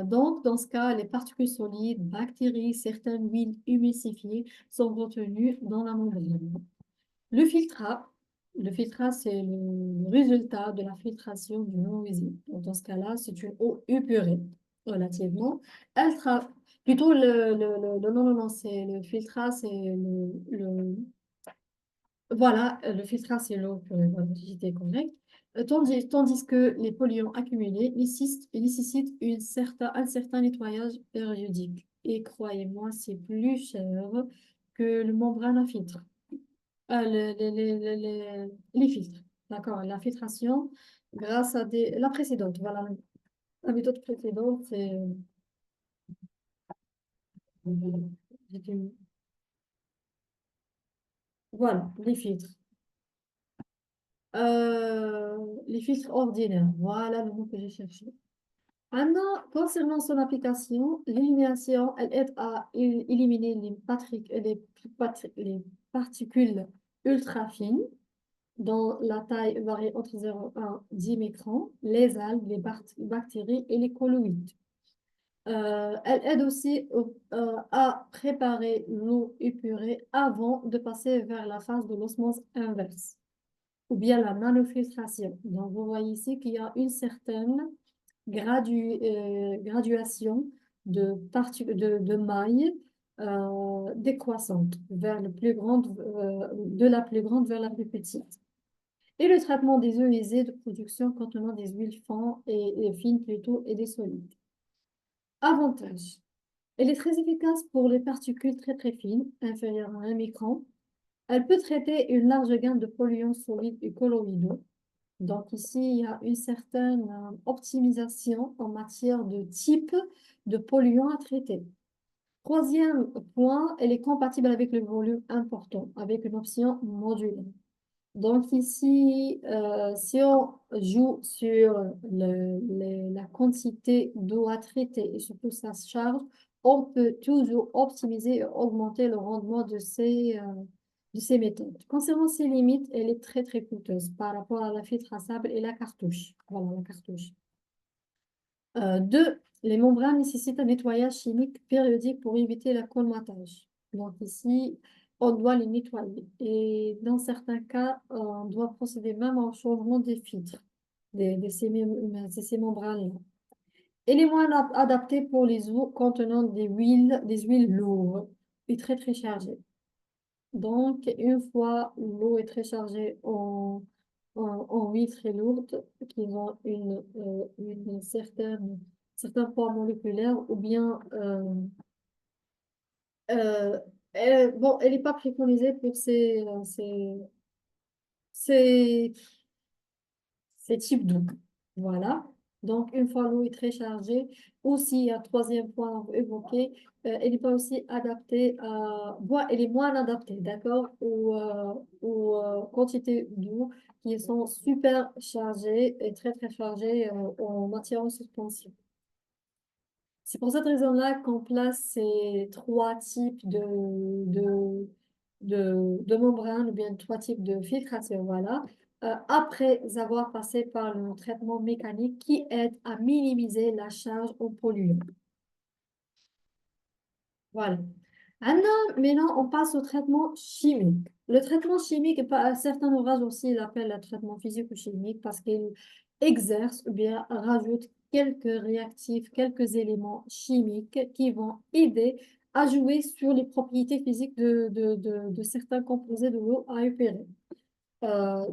Donc, dans ce cas, les particules solides, bactéries, certaines huiles humidifiées sont retenues dans la membrane. Le filtrat, le filtrat, c'est le résultat de la filtration d'une eau usine. Donc, dans ce cas-là, c'est une eau épurée, relativement. Plutôt, non, c'est le filtrat, c'est voilà, le filtrat, c'est l'eau épurée, voilà, j'étais correct. Tandis que les polluants accumulés nécessitent un certain nettoyage périodique. Et croyez-moi, c'est plus cher que le membrane à filtre. Les filtres. D'accord, la filtration grâce à la précédente. Voilà, la méthode précédente, c'est voilà, les filtres. Les filtres ordinaires. Voilà le mot que j'ai cherché. Maintenant, concernant son application, l'élimination, elle aide à éliminer les particules ultra fines dont la taille varie entre 0,1 et 10 microns, les algues, les bactéries et les colloïdes. Elle aide aussi à préparer l'eau épurée avant de passer vers la phase de l'osmose inverse ou bien la nanofiltration. Donc, vous voyez ici qu'il y a une certaine graduation de mailles décroissantes vers de la plus grande vers la plus petite. Et le traitement des eaux usées de production contenant des huiles fines plutôt et des solides. Avantage. Elle est très efficace pour les particules très fines, inférieures à 1 micron. Elle peut traiter une large gamme de polluants solides et colloïdaux. Donc ici, il y a une certaine optimisation en matière de type de polluants à traiter. Troisième point, elle est compatible avec le volume important, avec une option modulaire. Donc ici, si on joue sur la quantité d'eau à traiter et surtout sa charge, on peut toujours optimiser et augmenter le rendement de ces méthodes. Concernant ces limites, elle est très coûteuse par rapport à la filtre à sable et la cartouche. Voilà, la cartouche. Deux, les membranes nécessitent un nettoyage chimique périodique pour éviter la colmatage. Donc ici, on doit les nettoyer. Et dans certains cas, on doit procéder même au changement des filtres de ces membranes-là. Et les moins adaptés pour les eaux contenant des huiles lourdes et très chargées. Donc, une fois l'eau est très chargée en huile très lourde, qui ont certain poids moléculaire, ou bien, euh, bon, elle n'est pas préconisée pour ces, ces types d'eau. Voilà. Donc, une fois l'eau est très chargée, aussi, un troisième point évoqué, elle n'est pas aussi adaptée à... Bon, elle est moins adaptée, d'accord, aux quantités d'eau qui sont super chargées et très, très chargées en matière en suspension. C'est pour cette raison-là qu'on place ces trois types de membranes ou bien trois types de filtration, voilà, après avoir passé par le traitement mécanique qui aide à minimiser la charge en polluants. Voilà. Maintenant, on passe au traitement chimique. Le traitement chimique, certains ouvrages aussi l'appellent le traitement physique ou chimique parce qu'il exerce ou bien rajoute quelques réactifs, quelques éléments chimiques qui vont aider à jouer sur les propriétés physiques de certains composés de l'eau à opérer.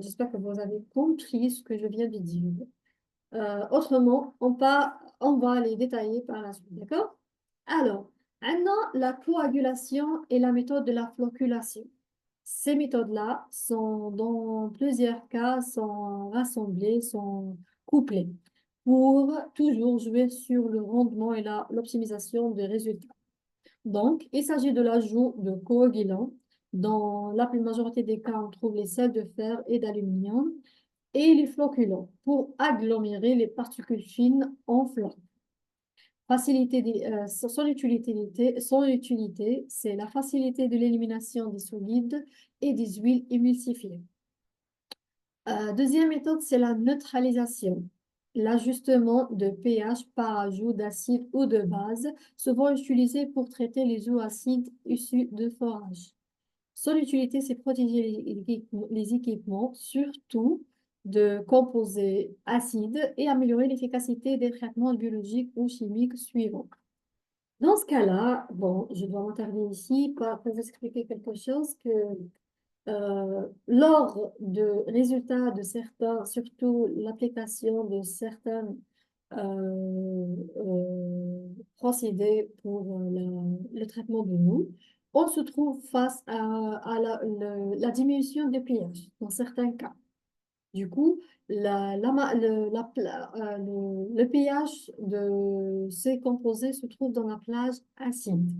J'espère que vous avez compris ce que je viens de dire. Autrement, on va les détailler par la suite, d'accord? Alors, maintenant, la coagulation et la méthode de la flocculation. Ces méthodes-là sont, dans plusieurs cas, sont rassemblées, sont couplées pour toujours jouer sur le rendement et l'optimisation des résultats. Donc, il s'agit de l'ajout de coagulants. Dans la majorité des cas, on trouve les sels de fer et d'aluminium et les flocculants pour agglomérer les particules fines en flocons. Son utilité, c'est la facilité de l'élimination des solides et des huiles émulsifiées. Deuxième méthode, c'est la neutralisation. L'ajustement de pH par ajout d'acide ou de base, souvent utilisé pour traiter les eaux acides issues de forage. Son utilité, c'est protéger les équipements, surtout de composés acides, et améliorer l'efficacité des traitements biologiques ou chimiques suivants. Dans ce cas-là, bon, je dois m'attarder ici pour vous expliquer quelque chose que lors de résultats de certains, surtout l'application de certains procédés pour le traitement de l'eau, on se trouve face à la diminution des pH dans certains cas. Du coup, le pH de ces composés se trouve dans la plage acide.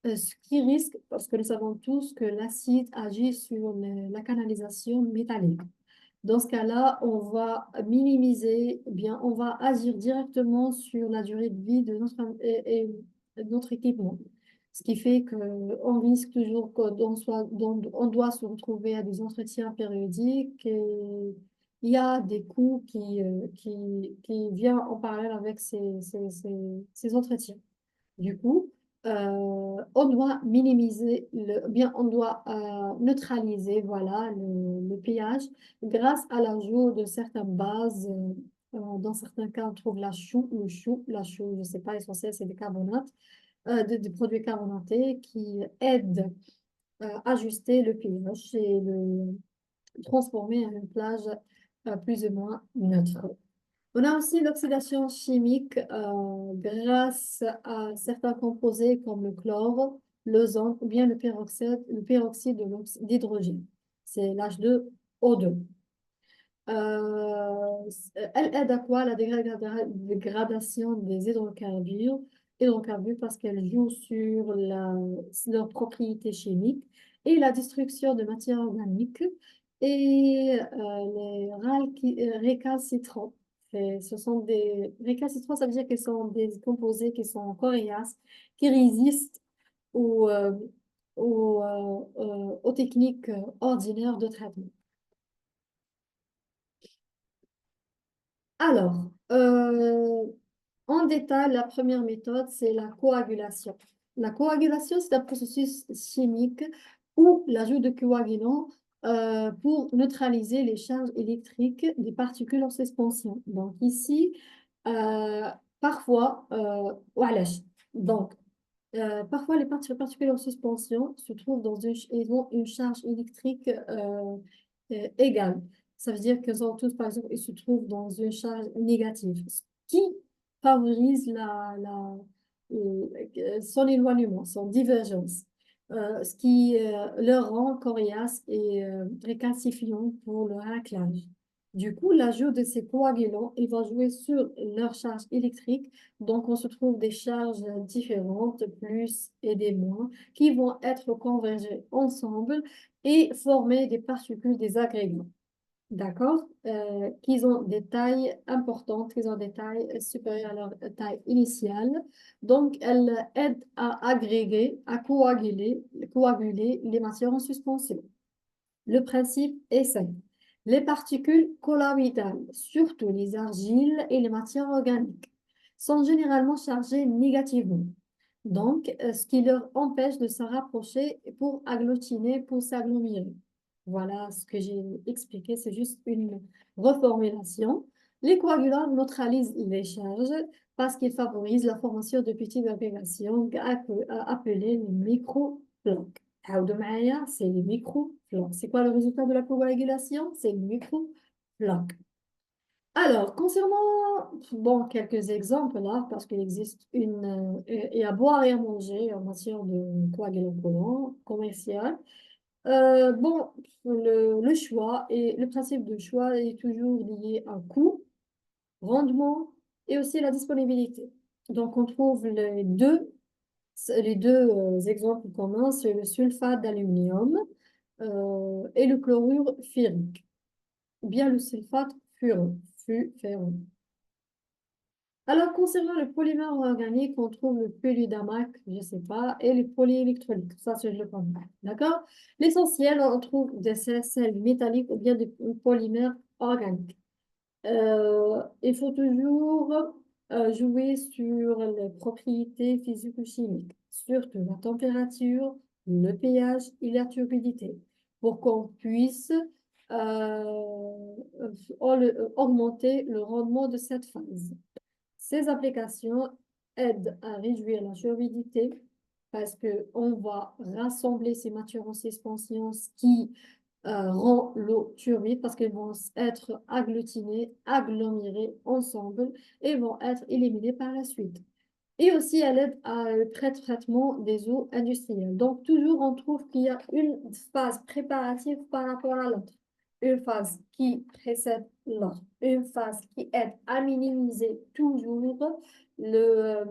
Ce qui risque, parce que nous savons tous que l'acide agit sur la canalisation métallique. Dans ce cas-là, on va minimiser, eh bien, on va agir directement sur la durée de vie de de notre équipement. Ce qui fait qu'on risque toujours on doit se retrouver à des entretiens périodiques et il y a des coûts qui viennent en parallèle avec ces entretiens. Du coup, on doit minimiser bien, on doit neutraliser, voilà, le pH grâce à l'ajout de certaines bases. Dans certains cas, on trouve la chaux, je ne sais pas, essentiel, c'est des carbonates, des produits carbonatés qui aident à ajuster le pH et le transformer en une plage plus ou moins neutre. On a aussi l'oxydation chimique grâce à certains composés comme le chlore, l'ozone ou bien le peroxyde d'hydrogène. C'est l'H2O2. Elle aide à quoi? La dégradation des hydrocarbures parce qu'elle joue sur leur propriété chimique et la destruction de matières organiques et les récalcitrants. Ce sont des récalcitrants, ça veut dire qu'ils sont des composés qui sont coriaces, qui résistent aux, euh, aux techniques ordinaires de traitement. Alors, en détail, la première méthode, c'est la coagulation. La coagulation, c'est un processus chimique où l'ajout de coagulants pour neutraliser les charges électriques des particules en suspension. Donc ici, euh, parfois, voilà. Donc, parfois, les particules en suspension se trouvent ils ont une charge électrique égale. Ça veut dire qu'ils ont tous, par exemple, ils se trouvent dans une charge négative, ce qui favorise son éloignement, son divergence, ce qui leur rend coriace et récalcifiant pour le raclage. Du coup, l'ajout de ces coagulants, il va jouer sur leur charge électrique. Donc, on se trouve des charges différentes, plus et des moins, qui vont être convergées ensemble et former des particules, des agrégats. D'accord? Qu'ils ont des tailles importantes, qu'ils ont des tailles supérieures à leur taille initiale. Donc, elles aident à agréger, à coaguler les matières en suspension. Le principe est simple. Les particules colloïdales, surtout les argiles et les matières organiques, sont généralement chargées négativement. Donc, ce qui leur empêche de se rapprocher pour agglutiner, pour s'agglomérer. Voilà ce que j'ai expliqué, c'est juste une reformulation. Les coagulants neutralisent les charges parce qu'ils favorisent la formation de petites agrégations appelées les micro-plaques. عاودوا معايا, c'est les micro-plaques. C'est quoi le résultat de la coagulation? C'est les micro-plaques. Alors, concernant, bon, quelques exemples là, parce qu'il existe et à boire et à manger en matière de coagulant collant commercial. Bon, le choix et le principe de choix est toujours lié à coût, rendement et aussi la disponibilité. Donc, on trouve les deux exemples communs, c'est le sulfate d'aluminium et le chlorure ferrique, ou bien le sulfate ferreux. Alors, concernant le polymère organique, on trouve le polydamac, je ne sais pas, et le polyélectrolyte. Ça, c'est le connais. D'accord? L'essentiel, on trouve des sels métalliques ou bien des polymères organiques. Il faut toujours jouer sur les propriétés physico-chimiques, surtout la température, le pH et la turbidité, pour qu'on puisse augmenter le rendement de cette phase. Ces applications aident à réduire la turbidité parce qu'on va rassembler ces matières en suspension, ce qui rend l'eau turbide parce qu'elles vont être agglutinées, agglomérées ensemble et vont être éliminées par la suite. Et aussi, elle aide à le traitement des eaux industrielles. Donc, toujours, on trouve qu'il y a une phase préparative par rapport à l'autre. Une phase qui précède l'autre. Une phase qui aide à minimiser toujours le,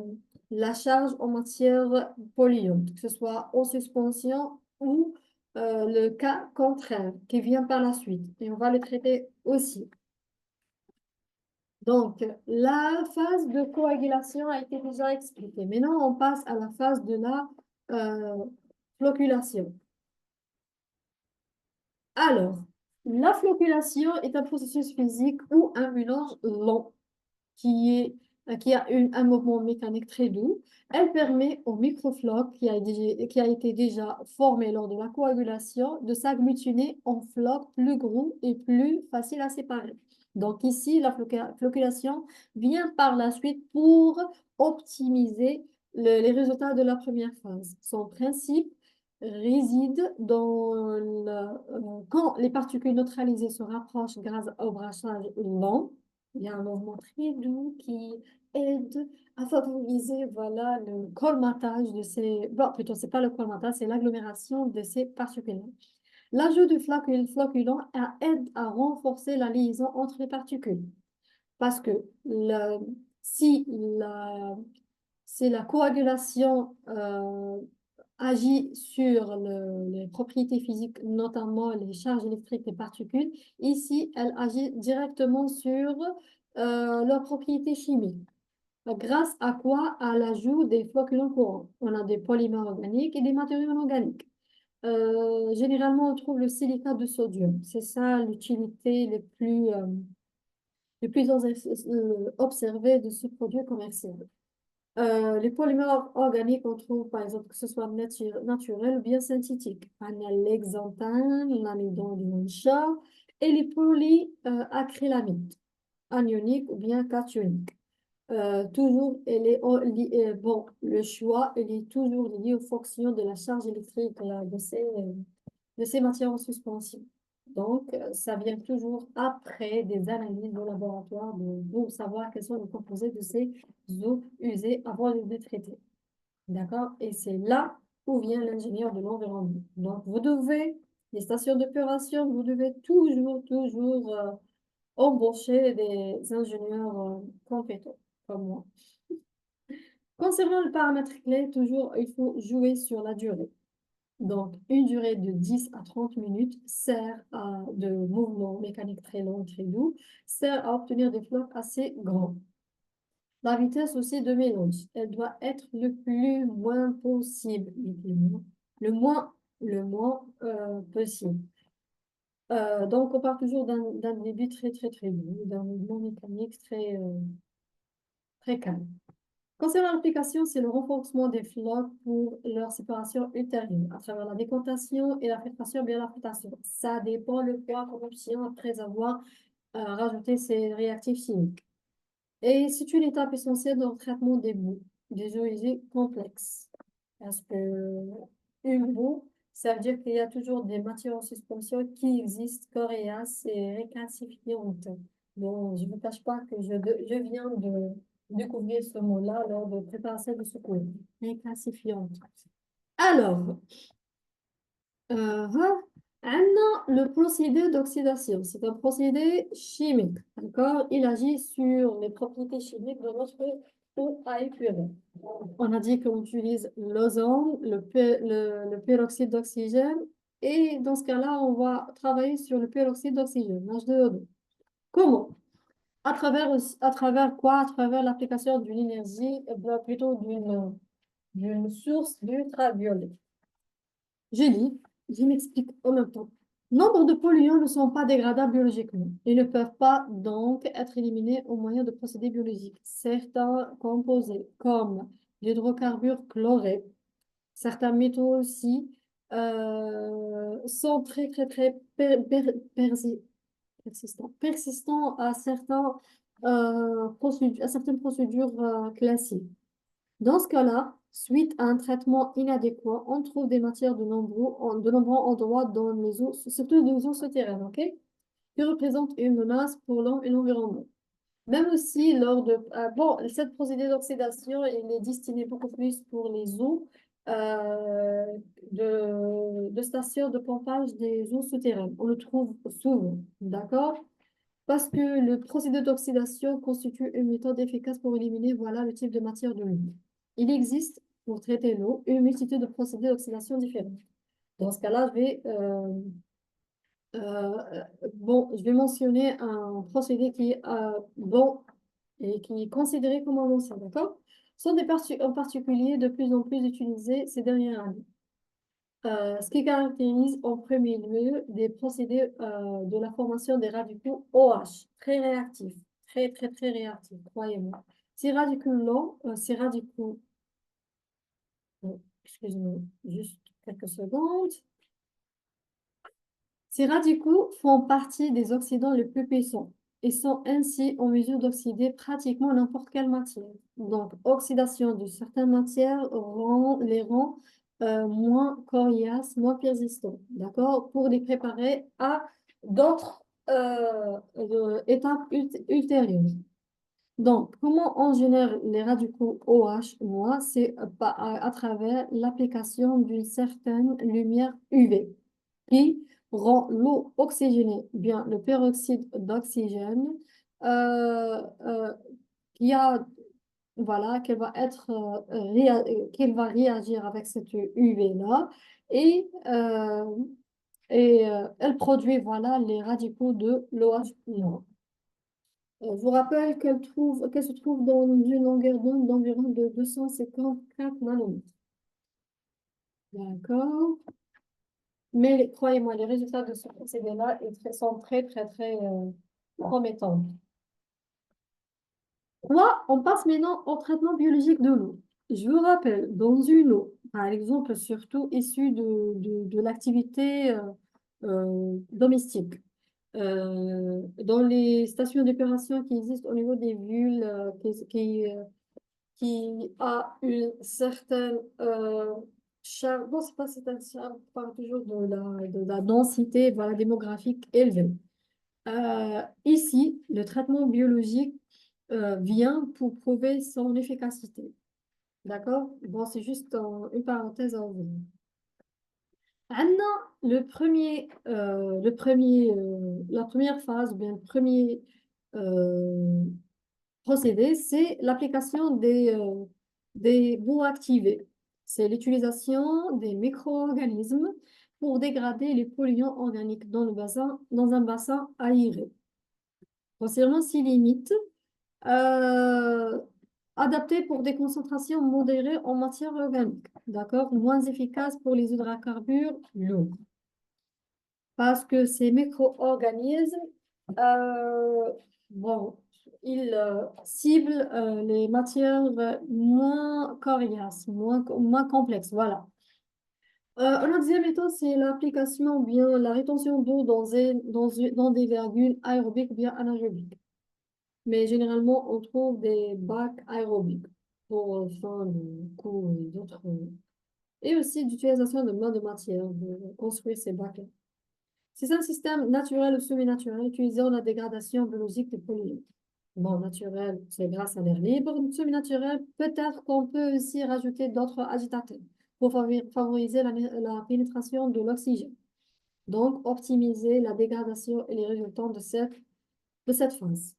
la charge en matière polluante, que ce soit en suspension ou le cas contraire qui vient par la suite. Et on va le traiter aussi. Donc, la phase de coagulation a été déjà expliquée. Maintenant, on passe à la phase de la euh, flocculation. Alors, la flocculation est un processus physique ou un mélange lent qui a un mouvement mécanique très doux. Elle permet au microfloc qui a été déjà formé lors de la coagulation de s'agglutiner en flocs plus gros et plus faciles à séparer. Donc ici, la flocculation vient par la suite pour optimiser les résultats de la première phase. Son principe réside quand les particules neutralisées se rapprochent grâce au brassage lent. Il y a un mouvement très doux qui aide à favoriser voilà, le colmatage de ces... Bon, plutôt, c'est pas le colmatage, c'est l'agglomération de ces particules. L'ajout du floculant aide à renforcer la liaison entre les particules. Parce que si la coagulation agit sur les propriétés physiques, notamment les charges électriques des particules, ici, elle agit directement sur leurs propriétés chimiques. Grâce à quoi? À l'ajout des flocculants courants. On a des polymères organiques et des matériaux inorganiques. Généralement, on trouve le silicate de sodium. C'est ça l'utilité les plus observées de ce produit commercial. Les polymères organiques, on trouve par exemple que ce soit naturel ou bien synthétique. On a l'hexanthine, l'amidon du mancha et les polyacrylamides, anioniques ou bien cationiques. Toujours, bon, le choix, il est toujours lié aux fonctions de la charge électrique là, de ces matières en suspension. Donc, ça vient toujours après des analyses de laboratoire pour savoir quels sont les composés de ces eaux usées avant de les traiter. D'accord? Et c'est là où vient l'ingénieur de l'environnement. Donc, les stations d'épuration, vous devez toujours embaucher des ingénieurs compétents, comme moi. Concernant le paramètre clé, toujours, il faut jouer sur la durée. Donc, une durée de 10 à 30 minutes de mouvements mécaniques très longs, très doux, sert à obtenir des flocs assez grands. La vitesse aussi de mélange, elle doit être le plus moins possible, le moins possible. Donc, on part toujours d'un débit très doux, d'un mouvement mécanique très calme. Concernant l'application, c'est le renforcement des flocs pour leur séparation ultérieure à travers la décantation et la filtration, bien la filtration. Ça dépend le poids qu'on obtient après avoir rajouté ces réactifs chimiques. Et c'est une étape essentielle dans le traitement des eaux usées complexes. Parce que une boue, ça veut dire qu'il y a toujours des matières en suspension qui existent, coriaces et récalcifiantes. Donc, je ne vous cache pas que je viens de découvrir ce mot-là lors de préparation de ce cours. Récalcifiante. Alors, maintenant, le procédé d'oxydation, c'est un procédé chimique, d'accord? Il agit sur les propriétés chimiques de notre eau à épurer. On a dit qu'on utilise l'ozone, le peroxyde d'oxygène, et dans ce cas-là, on va travailler sur le peroxyde d'oxygène, H2O2. Comment? À travers quoi? À travers l'application d'une énergie, plutôt d'une source d'ultraviolet. Je lis, je m'explique en même temps. Nombre de polluants ne sont pas dégradables biologiquement. Ils ne peuvent pas donc être éliminés au moyen de procédés biologiques. Certains composés, comme l'hydrocarbure chloré, certains métaux aussi, sont très persistants à certaines procédures classiques. Dans ce cas-là, suite à un traitement inadéquat, on trouve des matières de nombreux endroits dans les eaux, surtout dans les eaux souterraines, ok? Qui représentent une menace pour l'homme et l'environnement. Même aussi bon, cette procédé d'oxydation, il est destiné beaucoup plus pour les eaux euh, de stations de pompage des eaux souterraines. On le trouve souvent, d'accord? Parce que le procédé d'oxydation constitue une méthode efficace pour éliminer, voilà, le type de matière de l'eau. Il existe, pour traiter l'eau, une multitude de procédés d'oxydation différents. Dans ce cas-là, je vais mentionner un procédé qui est bon et qui est considéré comme un ancien, d'accord? Sont en particulier de plus en plus utilisés ces dernières années. Ce qui caractérise en premier lieu des procédés de la formation des radicaux OH, très réactifs, très réactifs, croyez-moi. Excusez-moi, juste quelques secondes. Ces radicaux font partie des oxydants les plus puissants et sont ainsi en mesure d'oxyder pratiquement n'importe quelle matière. Donc, oxydation de certaines matières les rend moins coriaces, moins persistants, d'accord, pour les préparer à d'autres étapes ultérieures. Donc, comment on génère les radicaux OH? Moi, c'est à travers l'application d'une certaine lumière UV qui rend l'eau oxygénée, bien le peroxyde d'oxygène, euh, euh, qui a, voilà, qu'elle va réagir avec cette UV-là et, elle produit, voilà, les radicaux de l'OH noir. Je vous rappelle qu'elle se trouve dans une longueur d'onde d'environ de 254 nanomètres. D'accord? Mais croyez-moi, les résultats de ce procédé-là sont très promettants. Là, on passe maintenant au traitement biologique de l'eau. Je vous rappelle, dans une eau, par exemple, surtout issue de l'activité domestique, dans les stations d'épuration qui existent au niveau des villes, qui a une certaine Bon, c'est pas c'est un on parle toujours de la densité voilà, démographique élevée. Ici, le traitement biologique vient pour prouver son efficacité. D'accord? Bon, c'est juste une parenthèse en vous. Maintenant, la première phase, ou bien le premier euh, procédé, c'est l'application des bioactivés. C'est l'utilisation des micro-organismes pour dégrader les polluants organiques dans un bassin aéré. Concernant ces limites, euh, adaptées pour des concentrations modérées en matière organique, d'accord? Moins efficaces pour les hydrocarbures lourds. Parce que ces micro-organismes, euh, bon, ils ciblent les matières moins coriaces, moins complexes, voilà. La deuxième méthode, c'est l'application ou bien la rétention d'eau dans des vergules aérobiques ou bien anaérobiques. Mais généralement, on trouve des bacs aérobiques pour fin de cours et d'autres. Et aussi d'utilisation de main de matière pour construire ces bacs-là. C'est un système naturel ou semi-naturel utilisant la dégradation biologique des polluants. Bon, naturel, c'est grâce à l'air libre. Semi-naturel, peut-être qu'on peut aussi rajouter d'autres agitateurs pour favoriser la pénétration de l'oxygène. Donc, optimiser la dégradation et les résultats de cette phase.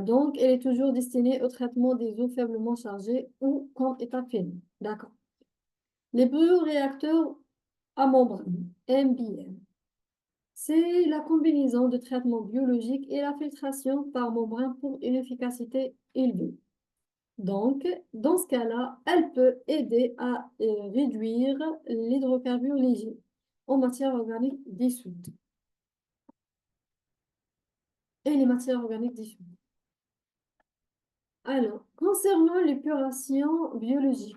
Donc, elle est toujours destinée au traitement des eaux faiblement chargées ou comme état fini. D'accord. Les bioréacteurs à membrane, MBM. C'est la combinaison de traitements biologiques et la filtration par membrane pour une efficacité élevée. Donc, dans ce cas-là, elle peut aider à réduire l'hydrocarbure léger en matière organique dissoute et les matières organiques dissoutes. Alors, concernant l'épuration biologique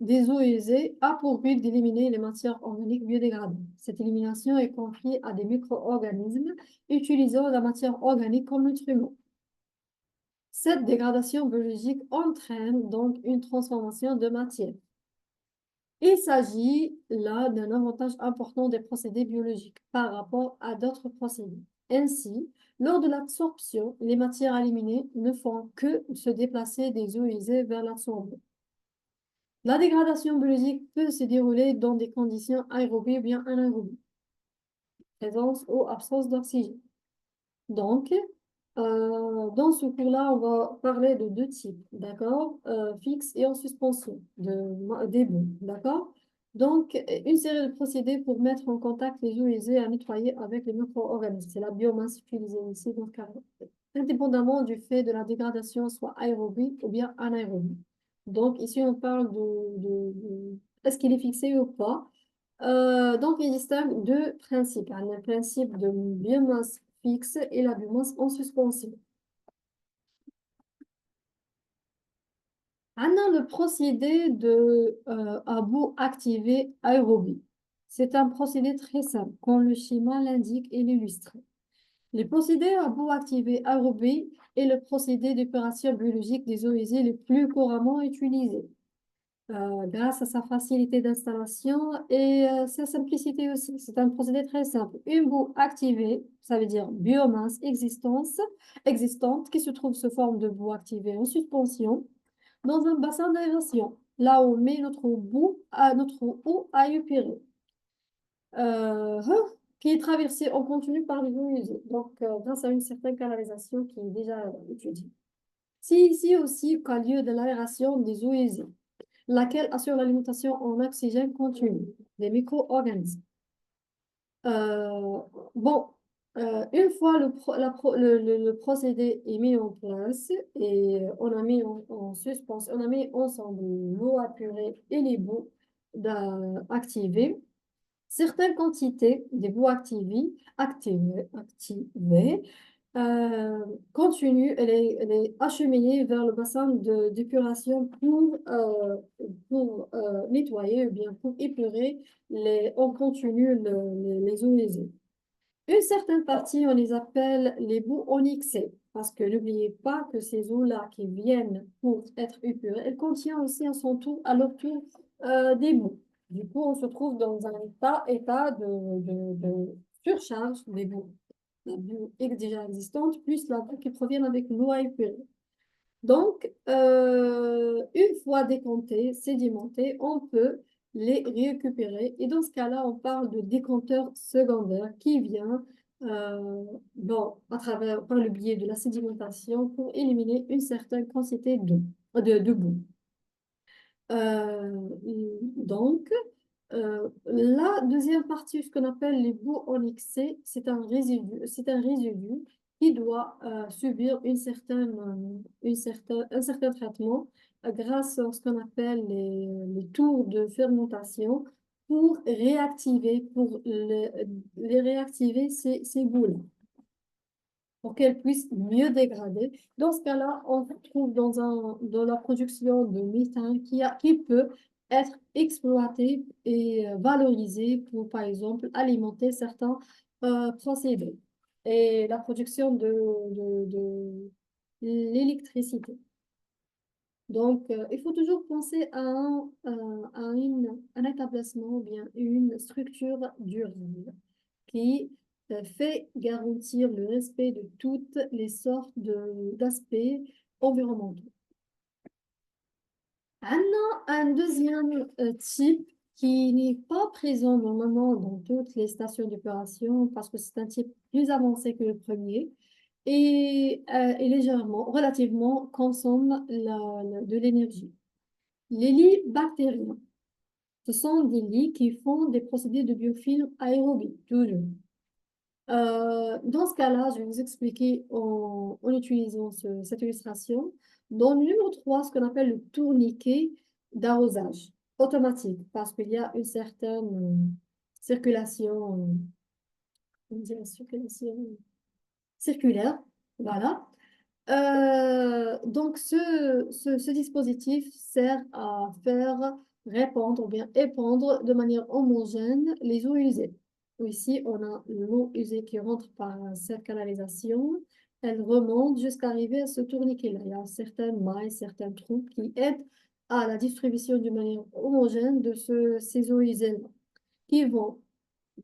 des eaux usées, a pour but d'éliminer les matières organiques biodégradables. Cette élimination est confiée à des micro-organismes utilisant la matière organique comme nutriment. Cette dégradation biologique entraîne donc une transformation de matière. Il s'agit là d'un avantage important des procédés biologiques par rapport à d'autres procédés. Ainsi, lors de l'absorption, les matières éliminées ne font que se déplacer des eaux usées vers l'absorbant. La dégradation biologique peut se dérouler dans des conditions aérobies ou bien anaérobies, présence ou absence d'oxygène. Donc, dans ce cours-là, on va parler de deux types, d'accord? Fixe et en suspension, des bouts, d'accord? Donc, une série de procédés pour mettre en contact les eaux usées à nettoyer avec les micro-organismes. C'est la biomasse utilisée ici dans ce cas, indépendamment du fait de la dégradation, soit aérobie ou bien anaérobie. Donc, ici, on parle est-ce qu'il est fixé ou pas? Donc, il distingue deux principes, hein, le principe de biomasse fixe et la biomasse en suspension. Maintenant, le procédé à bout activé aérobie. C'est un procédé très simple, comme le schéma l'indique et l'illustre. Le procédé à bout activé aérobie est le procédé d'opération biologique des eaux usées le plus couramment utilisé. Grâce à sa facilité d'installation et sa simplicité aussi. C'est un procédé très simple. Une boue activée, ça veut dire biomasse existante qui se trouve sous forme de boue activée en suspension dans un bassin d'aération, là où on met notre eau à épurer, hein, qui est traversée en continu par les eaux usées. Donc, grâce à une certaine canalisation qui est déjà étudiée. C'est ici aussi qu'a lieu de l'aération des eaux usées, laquelle assure l'alimentation en oxygène continu des micro-organismes. Euh, bon, une fois le procédé est mis en place et on a mis en suspension, on a mis ensemble l'eau apurée et les boues activées, certaines quantités des boues activées euh, continue, elle est acheminée vers le bassin d'épuration pour nettoyer ou bien pour épurer en continu les eaux usées. Une certaine partie, on les appelle les boues onyxées, parce que n'oubliez pas que ces eaux-là qui viennent pour être épurées, elles contiennent aussi à son tour, à leur tour, des boues. Du coup, on se trouve dans un état de surcharge des boues. La boue est déjà existante, plus la boue qui provient avec l'eau à épurer. Donc, une fois décomptés, sédimentés, on peut les récupérer. Et dans ce cas-là, on parle de décompteur secondaire qui vient bon, par le biais de la sédimentation pour éliminer une certaine quantité de boue. Euh, donc, la deuxième partie, ce qu'on appelle les boues onyxées, c'est un résidu qui doit subir un certain traitement grâce à ce qu'on appelle les tours de fermentation pour les réactiver ces boues-là pour qu'elles puissent mieux dégrader. Dans ce cas-là, on se trouve dans la production de méthane qui peut être exploité et valorisé pour, par exemple, alimenter certains procédés et la production de l'électricité. Donc, il faut toujours penser un établissement ou bien une structure durable qui fait garantir le respect de toutes les sortes d'aspects environnementaux. Un deuxième type qui n'est pas présent normalement dans toutes les stations d'opération parce que c'est un type plus avancé que le premier et légèrement, relativement consomme de l'énergie. Les lits bactériens, ce sont des lits qui font des procédés de biofilm aérobie, toujours. Dans ce cas-là, je vais vous expliquer en utilisant cette illustration. Dans le numéro 3, ce qu'on appelle le tourniquet d'arrosage automatique, parce qu'il y a une certaine circulation, on dirait circulation circulaire, voilà. Donc, ce dispositif sert à faire répandre ou bien épandre de manière homogène les eaux usées. Ici, on a l'eau usée qui rentre par cette canalisation. Elle remonte jusqu'à arriver à ce tourniquet-là. Il y a certaines mailles, certains trous qui aident à la distribution d'une manière homogène de ces eaux usées qui vont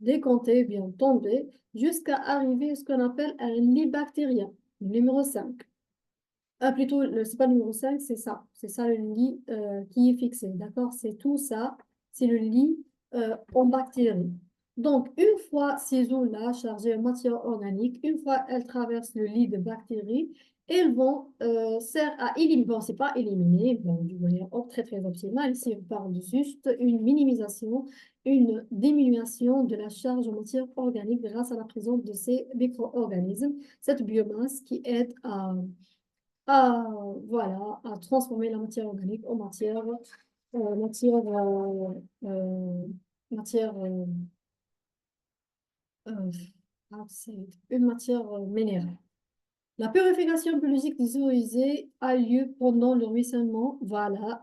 décompter, bien tomber, jusqu'à arriver à ce qu'on appelle un lit bactérien, numéro 5. Ah, plutôt, c'est pas le numéro 5, c'est ça. C'est ça le lit qui est fixé. D'accord? C'est tout ça. C'est le lit en bactéries. Donc, une fois ces eaux-là chargées en matière organique, une fois elles traversent le lit de bactéries, elles vont servir à éliminer. Bon, c'est pas éliminer, bon, d'une manière très très optimale. Ici, on parle de juste une minimisation, une diminution de la charge en matière organique grâce à la présence de ces micro-organismes. Cette biomasse qui aide à, voilà, à transformer la matière organique en euh, matière, euh, euh, matière, euh, c'est une matière minérale. La purification biologique des eaux usées a lieu pendant le ruissellement. Voilà,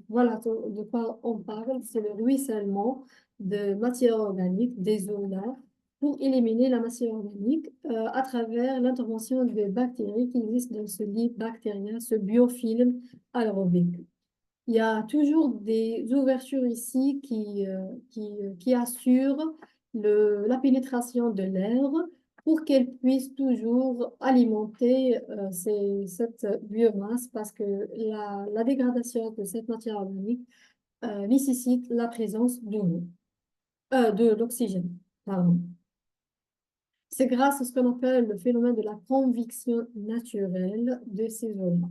voilà de quoi on parle. C'est le ruissellement de matière organique des eaux là pour éliminer la matière organique à travers l'intervention des bactéries qui existent dans ce lit bactérien, ce biofilm aérobique. Il y a toujours des ouvertures ici qui assurent la pénétration de l'air pour qu'elle puisse toujours alimenter cette biomasse parce que la dégradation de cette matière organique nécessite la présence de l'oxygène. Pardon. C'est grâce à ce qu'on appelle le phénomène de la conviction naturelle de ces eaux-là.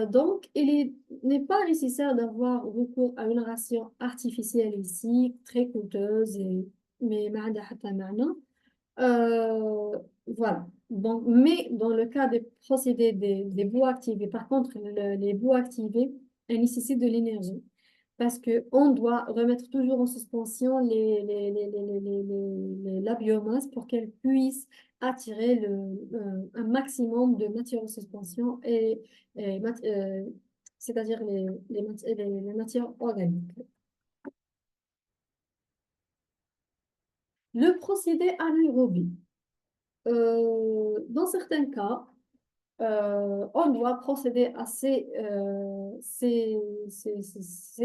Donc, n'est pas nécessaire d'avoir recours à une ration artificielle ici, très coûteuse, mais ما عندها حتى معنى. Euh, voilà. Donc, mais dans le cas des procédés des boues activées, par contre, les boues activées, elles nécessitent de l'énergie parce qu'on doit remettre toujours en suspension la biomasse pour qu'elle puisse attirer un maximum de matière en suspension et c'est-à-dire les matières organiques. Le procédé anaérobie. Dans certains cas, on doit procéder à ces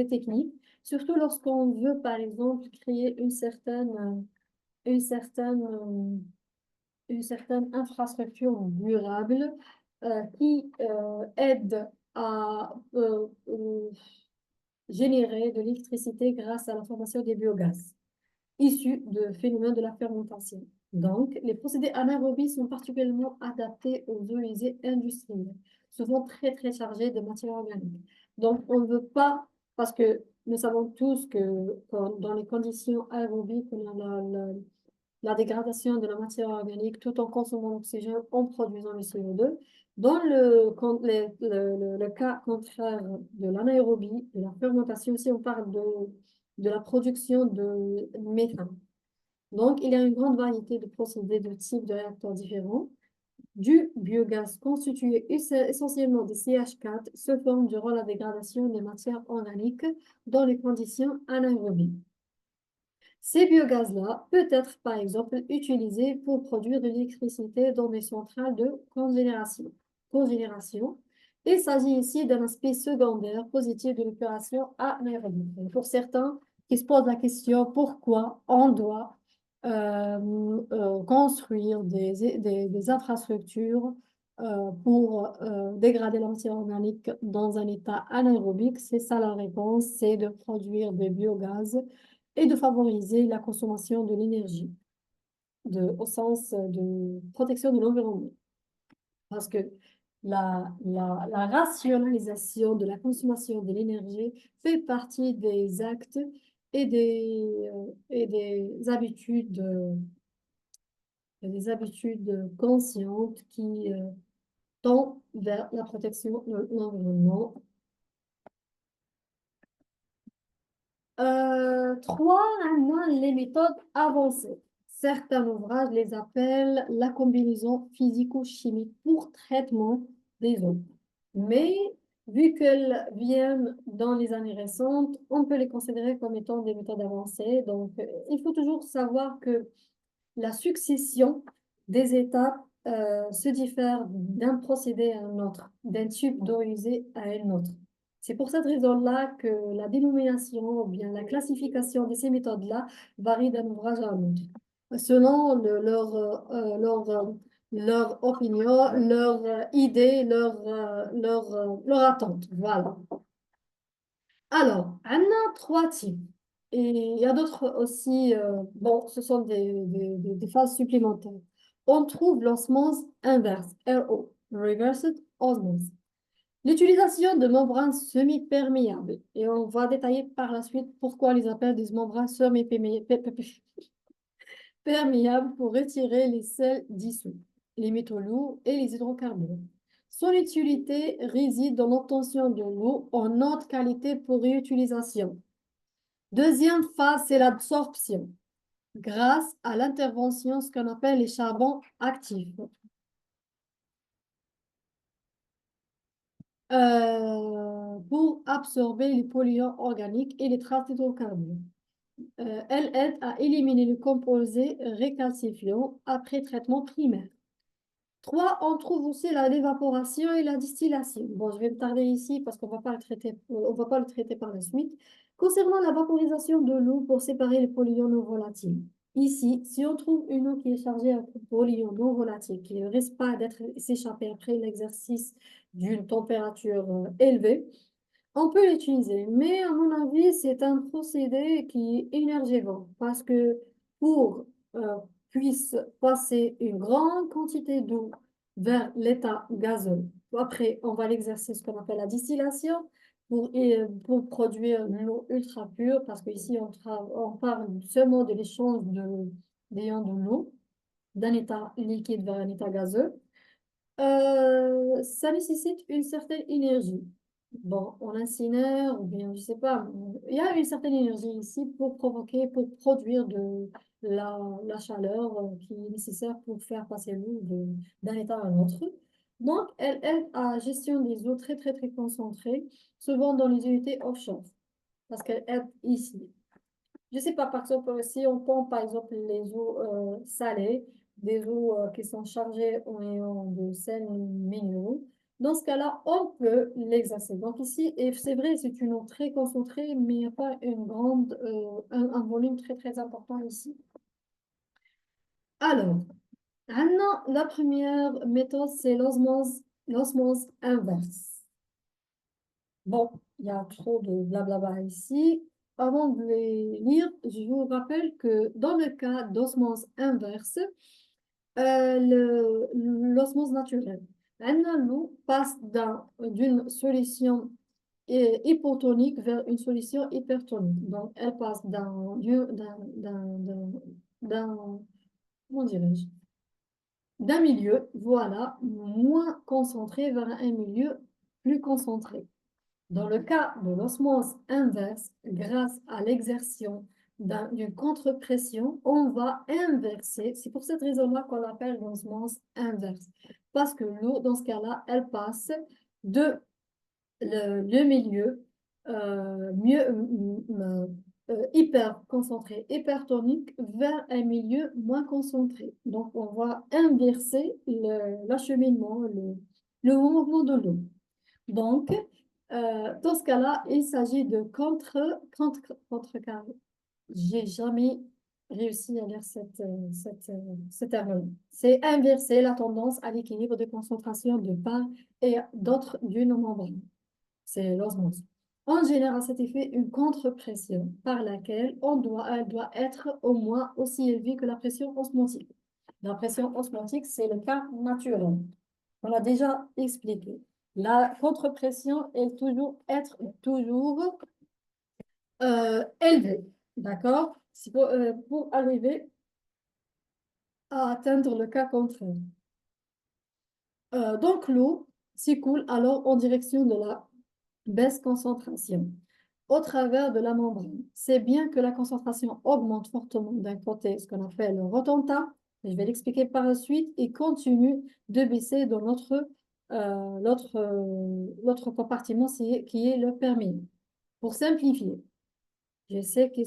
techniques, surtout lorsqu'on veut, par exemple, créer une certaine, euh, une certaine infrastructure durable qui aide à générer de l'électricité grâce à la formation des biogaz issus de phénomènes de la fermentation. Donc, les procédés anaérobies sont particulièrement adaptés aux eaux usées industrielles, souvent très, très chargées de matières organiques. Donc, on ne veut pas, parce que nous savons tous que dans les conditions aérobiques, on a la dégradation de la matière organique tout en consommant l'oxygène en produisant le CO2. Dans le cas contraire de l'anaérobie, de la fermentation, aussi on parle de la production de méthane. Donc, il y a une grande variété de procédés de types de réacteurs différents. Du biogaz constitué essentiellement de CH4 se forme durant la dégradation des matières organiques dans les conditions anaérobies. Ces biogaz-là peuvent être, par exemple, utilisés pour produire de l'électricité dans des centrales de cogénération. Il s'agit ici d'un aspect secondaire positif de l'opération anaérobique. Et pour certains qui se posent la question pourquoi on doit construire des infrastructures pour dégrader la matière organique dans un état anaérobique, c'est ça la réponse, c'est de produire des biogaz et de favoriser la consommation de l'énergie au sens de protection de l'environnement. Parce que la rationalisation de la consommation de l'énergie fait partie des actes et des habitudes conscientes qui tendent vers la protection de l'environnement. 3, maintenant, les méthodes avancées. Certains ouvrages les appellent la combinaison physico-chimique pour traitement des eaux. Mais vu qu'elles viennent dans les années récentes, on peut les considérer comme étant des méthodes avancées. Donc, il faut toujours savoir que la succession des étapes se diffère d'un procédé à un autre, d'un tube d'eau usée à un autre. C'est pour cette raison-là que la dénomination ou bien la classification de ces méthodes-là varie d'un ouvrage à un autre, selon leur opinion, leur idée, leur attente. Voilà. Alors, on a 3 types. Et il y a d'autres aussi, bon, ce sont des phases supplémentaires. On trouve l'osmose inverse, RO, Reversed Osmosis. L'utilisation de membranes semi-perméables. Et on va détailler par la suite pourquoi on les appelle des membranes semi-perméables pour retirer les sels dissous, les métaux lourds et les hydrocarbures. Son utilité réside dans l'obtention de l'eau en haute qualité pour réutilisation. Deuxième phase, c'est l'absorption, grâce à l'intervention, ce qu'on appelle les charbons actifs. Pour absorber les polluants organiques et les traces d'hydrocarbures. Elle aide à éliminer les composés récalcifiants après traitement primaire. 3, on trouve aussi l'évaporation et la distillation. Bon, je vais me tarder ici parce qu'on va pas le traiter, on va pas le traiter par la suite. Concernant la vaporisation de l'eau pour séparer les polluants non volatiles. Ici, si on trouve une eau qui est chargée à polluants non volatiles, qui ne risque pas d'être s'échapper après l'exercice d'une température élevée, on peut l'utiliser. Mais à mon avis, c'est un procédé qui est énergivore parce que pour euh, puisse passer une grande quantité d'eau vers l'état gazeux. Après, on va l'exercer ce qu'on appelle la distillation pour produire une eau ultra pure parce qu'ici, on parle seulement de l'échange d'ayant de l'eau d'un état liquide vers un état gazeux. Ça nécessite une certaine énergie. Bon, on incinère, ou bien, je sais pas, il y a une certaine énergie ici pour pour produire la chaleur qui est nécessaire pour faire passer l'eau d'un état à un autre. Donc, elle aide à la gestion des eaux très, très, très concentrées, souvent dans les unités offshore, parce qu'elle aide ici. Je sais pas, par exemple, si on prend par exemple les eaux salées, des eaux qui sont chargées en ions de sels minéraux, dans ce cas-là, on peut l'exercer. Donc ici, et c'est vrai, c'est une eau très concentrée, mais il n'y a pas une grande, un volume très très important ici. Alors, maintenant, la première méthode, c'est l'osmose inverse. Bon, il y a trop de blablabla ici. Avant de les lire, je vous rappelle que dans le cas d'osmose inverse, l'osmose naturelle, l'eau passe d'une solution hypotonique vers une solution hypertonique. Donc, elle passe d'un- comment dirais-je, d'un milieu, voilà, moins concentré vers un milieu plus concentré. Dans le cas de l'osmose inverse, grâce à l'exertion d'une contre-pression, on va inverser. C'est pour cette raison-là qu'on l'appelle l'osmose inverse. Parce que l'eau, dans ce cas-là, elle passe de le milieu hyper concentré, hypertonique, vers un milieu moins concentré. Donc, on va inverser l'acheminement, le mouvement de l'eau. Donc, dans ce cas-là, il s'agit de contrecarrer. J'ai jamais réussi à lire ce terme-là. C'est inverser la tendance à l'équilibre de concentration de part et d'autre d'une membrane. C'est l'osmose. On génère à cet effet une contre-pression par laquelle elle doit être au moins aussi élevée que la pression osmotique. La pression osmotique, c'est le cas naturel. On l'a déjà expliqué. La contre-pression est toujours élevée. D'accord? C'est pour arriver à atteindre le cas contraire. Donc, l'eau s'écoule alors en direction de la baisse concentration au travers de la membrane. C'est bien que la concentration augmente fortement d'un côté, ce qu'on appelle le rotentat, et je vais l'expliquer par la suite, et continue de baisser dans l'autre compartiment qui est le perméable. Pour simplifier, je sais que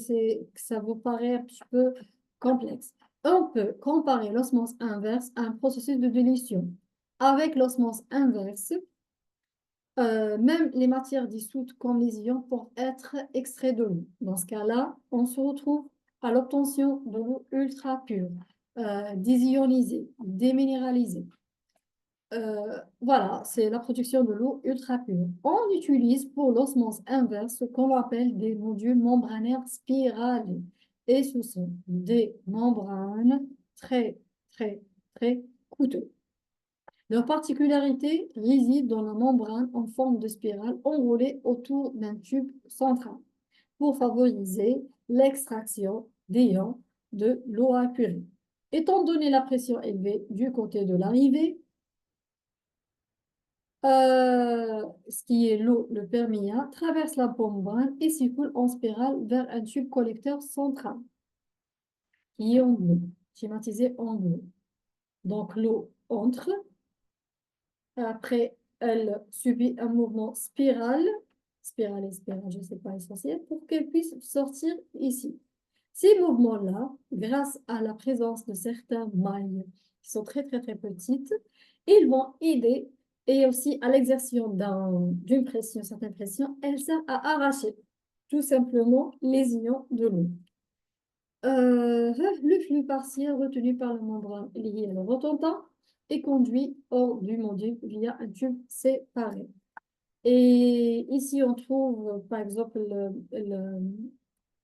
ça vous paraît un petit peu complexe. On peut comparer l'osmose inverse à un processus de dilution. Avec l'osmose inverse, même les matières dissoutes comme les ions peuvent être extraits de l'eau. Dans ce cas-là, on se retrouve à l'obtention de l'eau ultra pure, désionisée, déminéralisée. Voilà, c'est la production de l'eau ultra pure. On utilise pour l'osmose inverse ce qu'on appelle des modules membranaires spiralés. Et ce sont des membranes très, très, très coûteuses. Leur particularité réside dans la membrane en forme de spirale enroulée autour d'un tube central pour favoriser l'extraction des ions de l'eau apurée. Étant donné la pression élevée du côté de l'arrivée, ce qui est l'eau, le perméat, traverse la membrane et s'écoule en spirale vers un tube collecteur central qui est en bleu, schématisé en bleu. Donc l'eau entre. Après, elle subit un mouvement spirale et spirale, je ne sais pas essentiel, pour qu'elle puisse sortir ici. Ces mouvements-là, grâce à la présence de certains mailles qui sont très, très, très petites, ils vont aider et aussi à l'exertion d'une pression, certaine pression, elle sert à arracher tout simplement les ions de l'eau. Le flux partiel retenu par la membrane liée à le rotentant est conduit hors du module via un tube séparé. Et ici, on trouve par exemple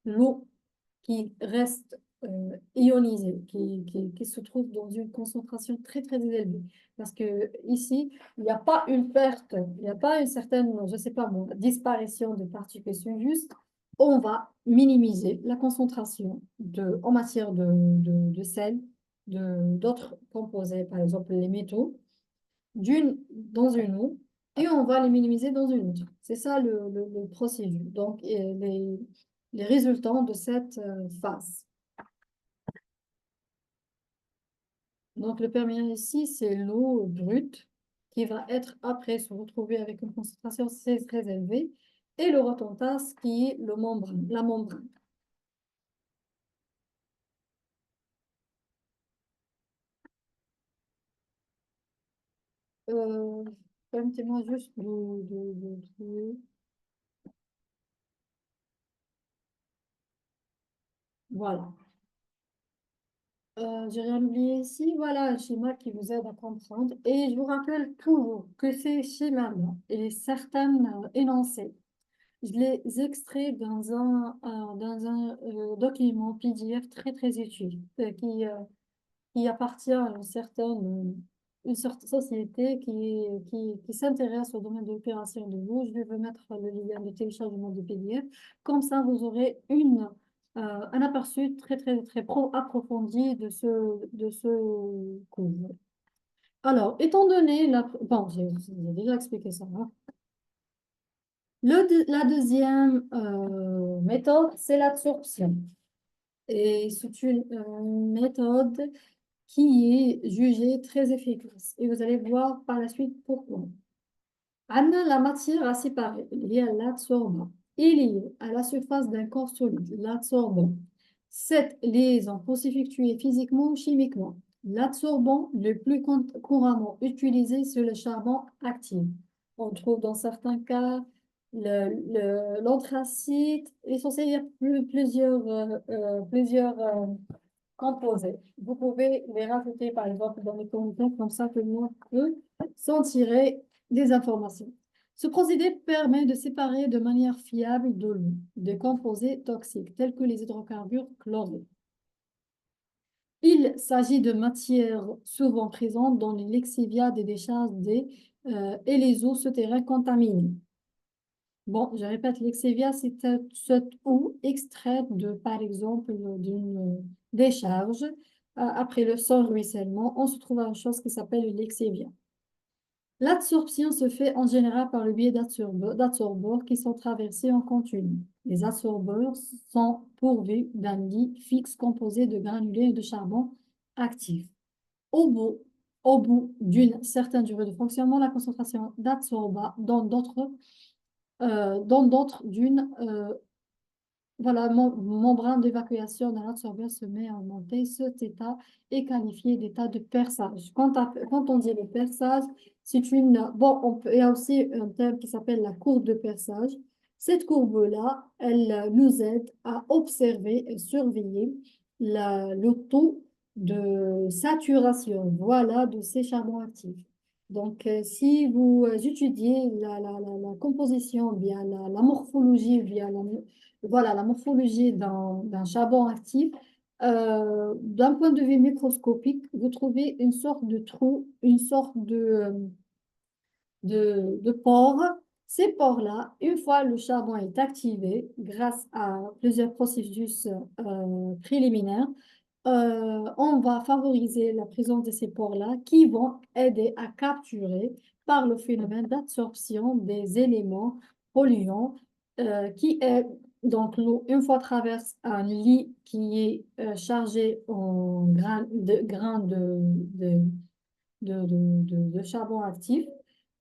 l'eau qui reste ionisée, qui se trouve dans une concentration très très élevée. Parce que ici, il n'y a pas une perte, il n'y a pas une certaine, je ne sais pas moi, disparition de particules, c'est juste on va minimiser la concentration en matière de sel, d'autres composés, par exemple les métaux, dans une eau, et on va les minimiser dans une autre. C'est ça le procédure. Donc, les résultats de cette phase. Donc, le perméat ici, c'est l'eau brute qui va être après se retrouver avec une concentration très, très élevée, et le rotentas qui est la membrane. Euh, Permettez-moi juste de trouver. Voilà. J'ai rien oublié ici. Voilà un schéma qui vous aide à comprendre. Et je vous rappelle toujours que ces schémas-là et certains énoncés, je les extrais dans un document PDF très, très utile qui appartient à une certaine société qui s'intéresse au domaine de l'opération de vous. Je vais vous mettre le lien de téléchargement du PDF. Comme ça, vous aurez un aperçu très, très, très approfondi de ce cours. Alors, étant donné bon, j'ai déjà expliqué ça, hein. La deuxième méthode, c'est l'absorption. Et c'est une méthode qui est jugée très efficace. Et vous allez voir par la suite pourquoi. Anna, la matière à séparer, liée à l'adsorbant, est liée à la surface d'un corps solide, l'adsorbant. Cette liaison peut s'effectuer physiquement ou chimiquement. L'adsorbant le plus couramment utilisé, c'est le charbon actif. On trouve dans certains cas l'anthracite. L'essentiel, il y a plusieurs composés. Vous pouvez les rajouter, par exemple, dans les commentaires, comme ça tout le monde peut s'en tirer des informations. Ce procédé permet de séparer de manière fiable de l'eau des composés toxiques, tels que les hydrocarbures chlorés. Il s'agit de matières souvent présentes dans les lexivia des décharges et les eaux souterraines contaminées. Bon, je répète, l'exévia, c'est cette eau extraite par exemple, d'une décharge. Après le sans ruissellement, on se trouve à une chose qui s'appelle l'exévia. L'adsorption se fait en général par le biais d'adsorbeurs qui sont traversés en continu. Les adsorbeurs sont pourvus d'un lit fixe composé de granulés de charbon actif. Au bout, au bout d'une certaine durée de fonctionnement, la concentration d'adsorbats dans d'autres d'une voilà, membrane d'évacuation d'un absorbeur se met à monter. Cet état est qualifié d'état de perçage. Quand on dit le perçage, c'est une... Bon, il y a aussi un terme qui s'appelle la courbe de perçage. Cette courbe-là, elle nous aide à observer et surveiller le taux de saturation, voilà, de ces charbons actifs. Donc, si vous étudiez la composition, bien la morphologie, bien voilà, la morphologie d'un charbon actif, d'un point de vue microscopique, vous trouvez une sorte de trou, une sorte de pores. Ces pores-là, une fois le charbon est activé, grâce à plusieurs processus préliminaires, on va favoriser la présence de ces pores-là qui vont aider à capturer par le phénomène d'absorption des éléments polluants qui est donc l'eau, une fois traverse un lit qui est chargé en grains de charbon actif.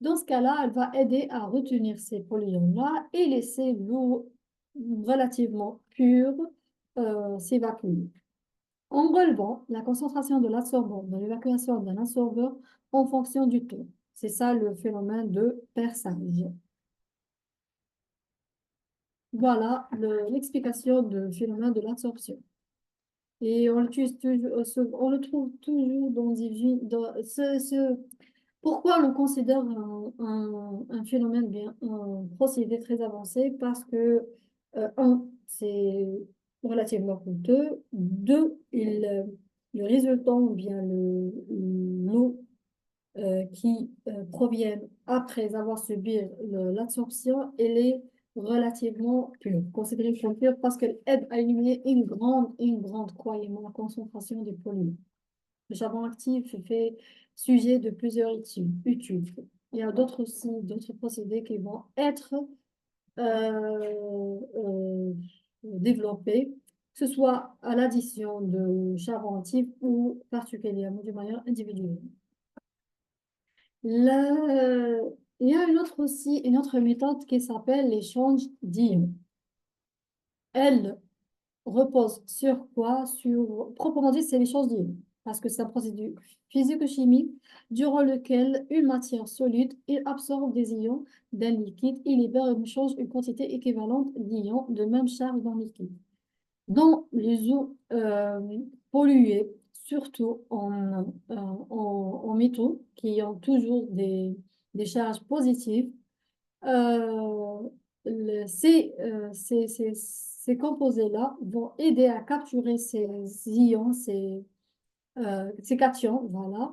Dans ce cas-là, elle va aider à retenir ces polluants-là et laisser l'eau relativement pure s'évacuer. En relevant la concentration de l'absorbant dans l'évacuation d'un absorbeur en fonction du taux. C'est ça le phénomène de perçage. Voilà l'explication du phénomène de l'absorption. Et on l'utilise toujours, on le trouve toujours pourquoi on le considère un phénomène bien, un procédé très avancé? Parce que, un, c'est relativement coûteux. Deux, le résultant, ou bien l'eau qui proviennent après avoir subi l'absorption, elle est relativement pure, considérée comme pure parce qu'elle aide à éliminer une grande, croyez-moi, concentration des polluants. Le charbon actif fait sujet de plusieurs études. Il y a d'autres aussi, d'autres procédés qui vont être développés, que ce soit à l'addition de charbon actif ou particulièrement de manière individuelle. Là, il y a une autre méthode qui s'appelle l'échange d'ions. Elle repose sur quoi? Proprement dit, c'est l'échange d'ions. parce que c'est un procédé physico-chimique durant lequel une matière solide il absorbe des ions d'un liquide et libère et change une quantité équivalente d'ions de même charge dans le liquide. Dans les eaux polluées, surtout en métaux qui ont toujours des charges positives, euh, ces composés-là vont aider à capturer ces ions, ces cations, voilà,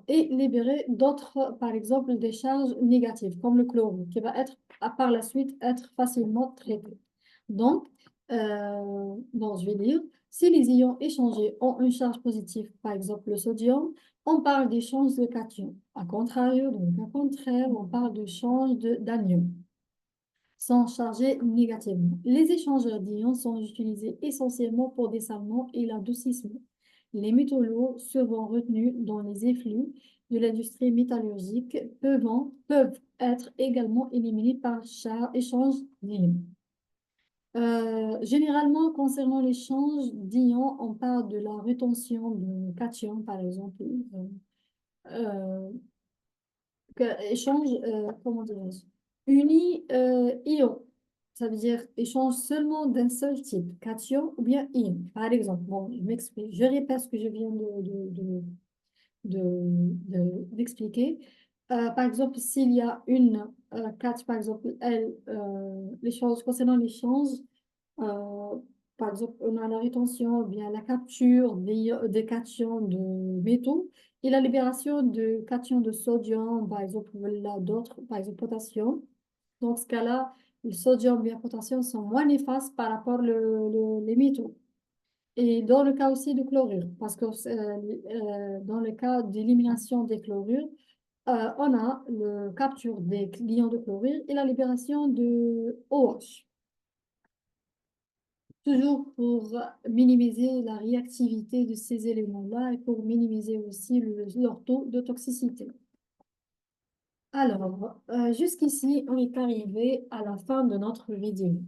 et libérer d'autres, par exemple, des charges négatives, comme le chlorure, qui va être, par la suite, être facilement traité. Donc, bon, je vais lire. Si les ions échangés ont une charge positive, par exemple le sodium, on parle d'échange de cations. À contrario, donc au contraire, on parle d'échange d'anions sont chargés négativement. Les échangeurs d'ions sont utilisés essentiellement pour dessalement et l'adoucissement. Les métaux lourds, souvent retenus dans les effluves de l'industrie métallurgique, peuvent être également éliminés par échange d'ions. Généralement, concernant l'échange d'ions, on parle de la rétention de cations, par exemple, euh, échange, comment dirais-je, ion. Ça veut dire échange seulement d'un seul type, cation ou bien ion. Par exemple, bon, je m'explique, je répète ce que je viens d'expliquer. Par exemple, s'il y a une cation, par exemple, l'échange, concernant l'échange, euh, par exemple, on a la rétention, ou bien la capture des cations de métaux et la libération de cations de sodium, par exemple, là, d'autres, par exemple, potassium. Dans ce cas-là, le sodium ou bien potassium sont moins néfastes par rapport les métaux. Et dans le cas aussi du chlorure, parce que dans le cas d'élimination des chlorures, on a la capture des ions de chlorure et la libération de OH. Toujours pour minimiser la réactivité de ces éléments-là et pour minimiser aussi leur taux de toxicité. Alors, jusqu'ici, on est arrivé à la fin de notre vidéo.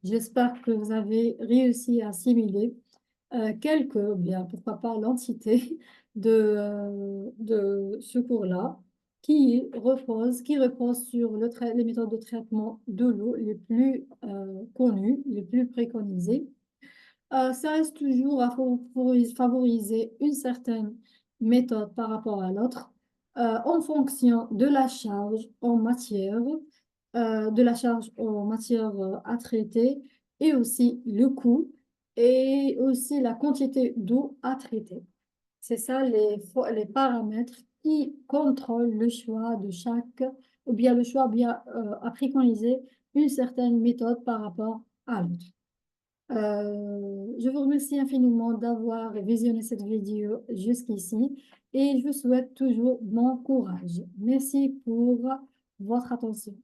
J'espère que vous avez réussi à assimiler quelques, bien pourquoi pas l'entité de ce cours-là qui repose sur les méthodes de traitement de l'eau les plus connues, les plus préconisées. Ça reste toujours à favoriser une certaine méthode par rapport à l'autre en fonction de la charge en matière, de la charge en matière à traiter et aussi le coût et aussi la quantité d'eau à traiter. C'est ça les paramètres qui contrôlent le choix de chaque, ou bien le choix bien à préconiser une certaine méthode par rapport à l'autre. Je vous remercie infiniment d'avoir visionné cette vidéo jusqu'ici et je vous souhaite toujours bon courage. Merci pour votre attention.